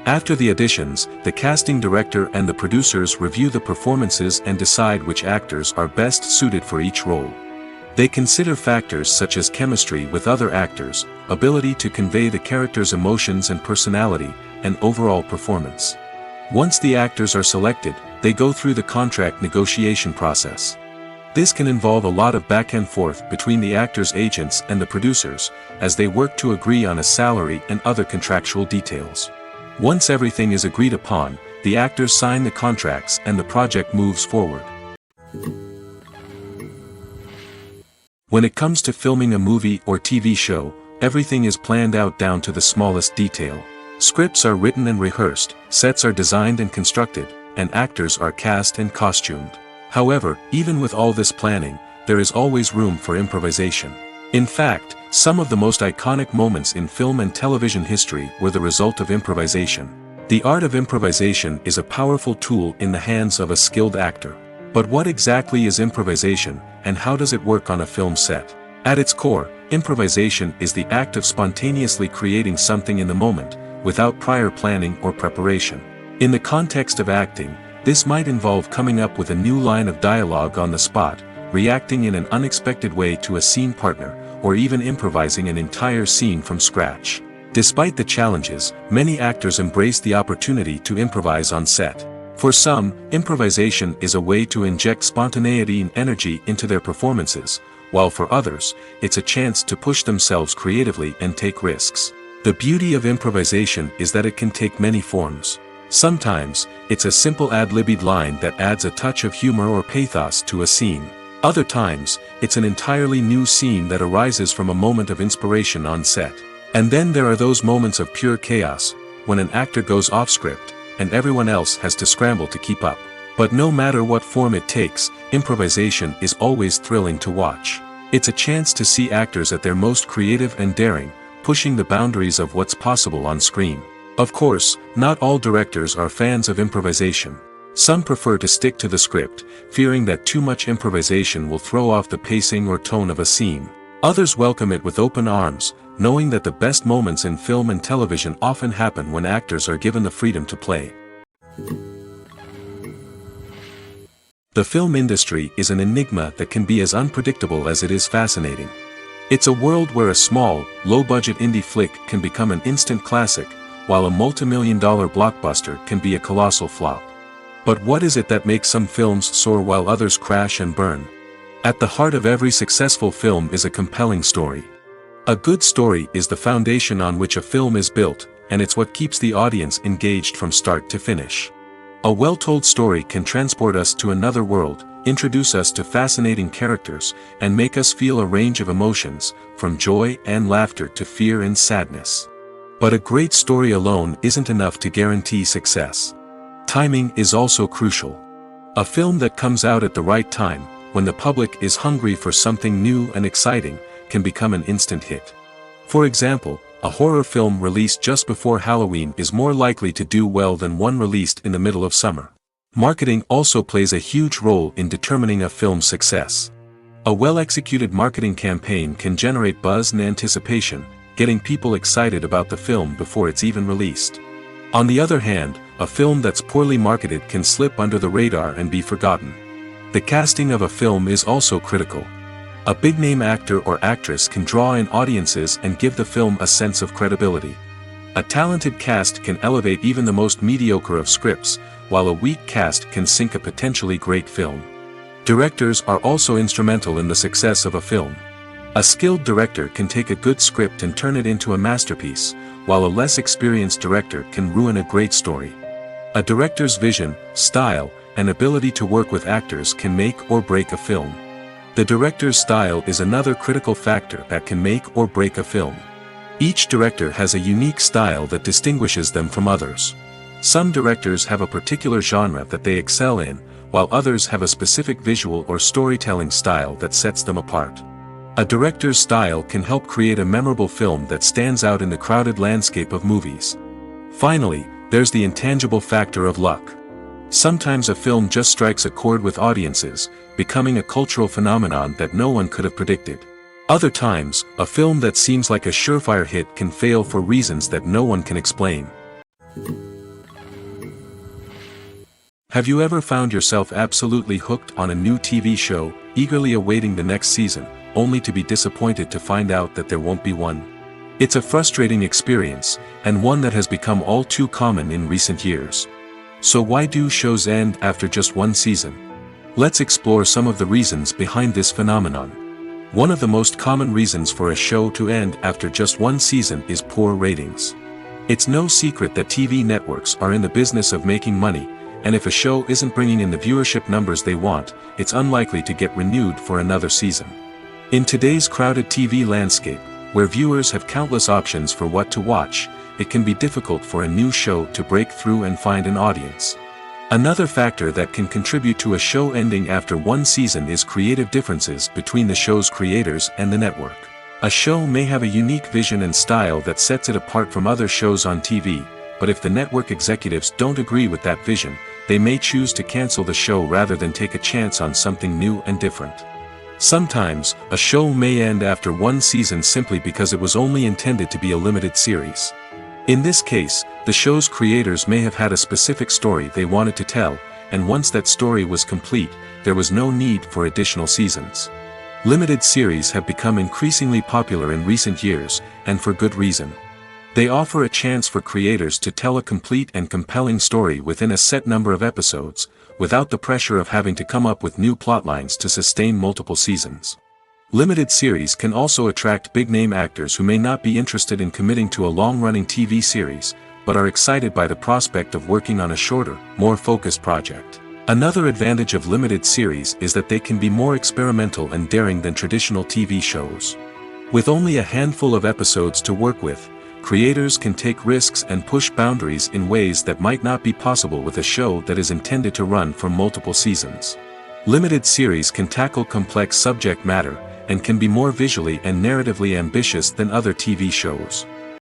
After the auditions, the casting director and the producers review the performances and decide which actors are best suited for each role. They consider factors such as chemistry with other actors, ability to convey the character's emotions and personality, and overall performance. Once the actors are selected, they go through the contract negotiation process. This can involve a lot of back and forth between the actors' agents and the producers, as they work to agree on a salary and other contractual details. Once everything is agreed upon, the actors sign the contracts and the project moves forward. When it comes to filming a movie or TV show, everything is planned out down to the smallest detail. Scripts are written and rehearsed, sets are designed and constructed, and actors are cast and costumed. However, even with all this planning, there is always room for improvisation. In fact, some of the most iconic moments in film and television history were the result of improvisation. The art of improvisation is a powerful tool in the hands of a skilled actor. But what exactly is improvisation, and how does it work on a film set? At its core, improvisation is the act of spontaneously creating something in the moment, without prior planning or preparation. In the context of acting, this might involve coming up with a new line of dialogue on the spot, reacting in an unexpected way to a scene partner, or even improvising an entire scene from scratch. Despite the challenges, many actors embrace the opportunity to improvise on set. For some, improvisation is a way to inject spontaneity and energy into their performances, while for others, it's a chance to push themselves creatively and take risks. The beauty of improvisation is that it can take many forms. Sometimes, it's a simple ad-libbed line that adds a touch of humor or pathos to a scene. Other times, it's an entirely new scene that arises from a moment of inspiration on set. And then there are those moments of pure chaos, when an actor goes off script, and everyone else has to scramble to keep up. But no matter what form it takes, improvisation is always thrilling to watch. It's a chance to see actors at their most creative and daring, pushing the boundaries of what's possible on screen. Of course, not all directors are fans of improvisation. Some prefer to stick to the script, fearing that too much improvisation will throw off the pacing or tone of a scene. Others welcome it with open arms, knowing that the best moments in film and television often happen when actors are given the freedom to play. The film industry is an enigma that can be as unpredictable as it is fascinating. It's a world where a small, low-budget indie flick can become an instant classic, while a multi-million-dollar blockbuster can be a colossal flop. But what is it that makes some films soar while others crash and burn? At the heart of every successful film is a compelling story. A good story is the foundation on which a film is built, and it's what keeps the audience engaged from start to finish. A well-told story can transport us to another world, introduce us to fascinating characters, and make us feel a range of emotions, from joy and laughter to fear and sadness. But a great story alone isn't enough to guarantee success. Timing is also crucial. A film that comes out at the right time, when the public is hungry for something new and exciting, can become an instant hit. For example, a horror film released just before Halloween is more likely to do well than one released in the middle of summer. Marketing also plays a huge role in determining a film's success. A well-executed marketing campaign can generate buzz and anticipation, getting people excited about the film before it's even released. On the other hand, a film that's poorly marketed can slip under the radar and be forgotten. The casting of a film is also critical. A big-name actor or actress can draw in audiences and give the film a sense of credibility. A talented cast can elevate even the most mediocre of scripts, while a weak cast can sink a potentially great film. Directors are also instrumental in the success of a film. A skilled director can take a good script and turn it into a masterpiece, while a less experienced director can ruin a great story. A director's vision, style, and ability to work with actors can make or break a film. The director's style is another critical factor that can make or break a film. Each director has a unique style that distinguishes them from others. Some directors have a particular genre that they excel in, while others have a specific visual or storytelling style that sets them apart. A director's style can help create a memorable film that stands out in the crowded landscape of movies. Finally, there's the intangible factor of luck. Sometimes a film just strikes a chord with audiences, becoming a cultural phenomenon that no one could have predicted. Other times, a film that seems like a surefire hit can fail for reasons that no one can explain. Have you ever found yourself absolutely hooked on a new TV show, eagerly awaiting the next season, only to be disappointed to find out that there won't be one? It's a frustrating experience, and one that has become all too common in recent years. So why do shows end after just one season? Let's explore some of the reasons behind this phenomenon. One of the most common reasons for a show to end after just one season is poor ratings. It's no secret that TV networks are in the business of making money, and if a show isn't bringing in the viewership numbers they want, it's unlikely to get renewed for another season. In today's crowded TV landscape, where viewers have countless options for what to watch, it can be difficult for a new show to break through and find an audience. Another factor that can contribute to a show ending after one season is creative differences between the show's creators and the network. A show may have a unique vision and style that sets it apart from other shows on TV, but if the network executives don't agree with that vision, they may choose to cancel the show rather than take a chance on something new and different. Sometimes, a show may end after one season simply because it was only intended to be a limited series. In this case, the show's creators may have had a specific story they wanted to tell, and once that story was complete, there was no need for additional seasons. Limited series have become increasingly popular in recent years, and for good reason. They offer a chance for creators to tell a complete and compelling story within a set number of episodes, without the pressure of having to come up with new plotlines to sustain multiple seasons. Limited series can also attract big-name actors who may not be interested in committing to a long-running TV series, but are excited by the prospect of working on a shorter, more focused project. Another advantage of limited series is that they can be more experimental and daring than traditional TV shows. With only a handful of episodes to work with, creators can take risks and push boundaries in ways that might not be possible with a show that is intended to run for multiple seasons. Limited series can tackle complex subject matter, and can be more visually and narratively ambitious than other TV shows.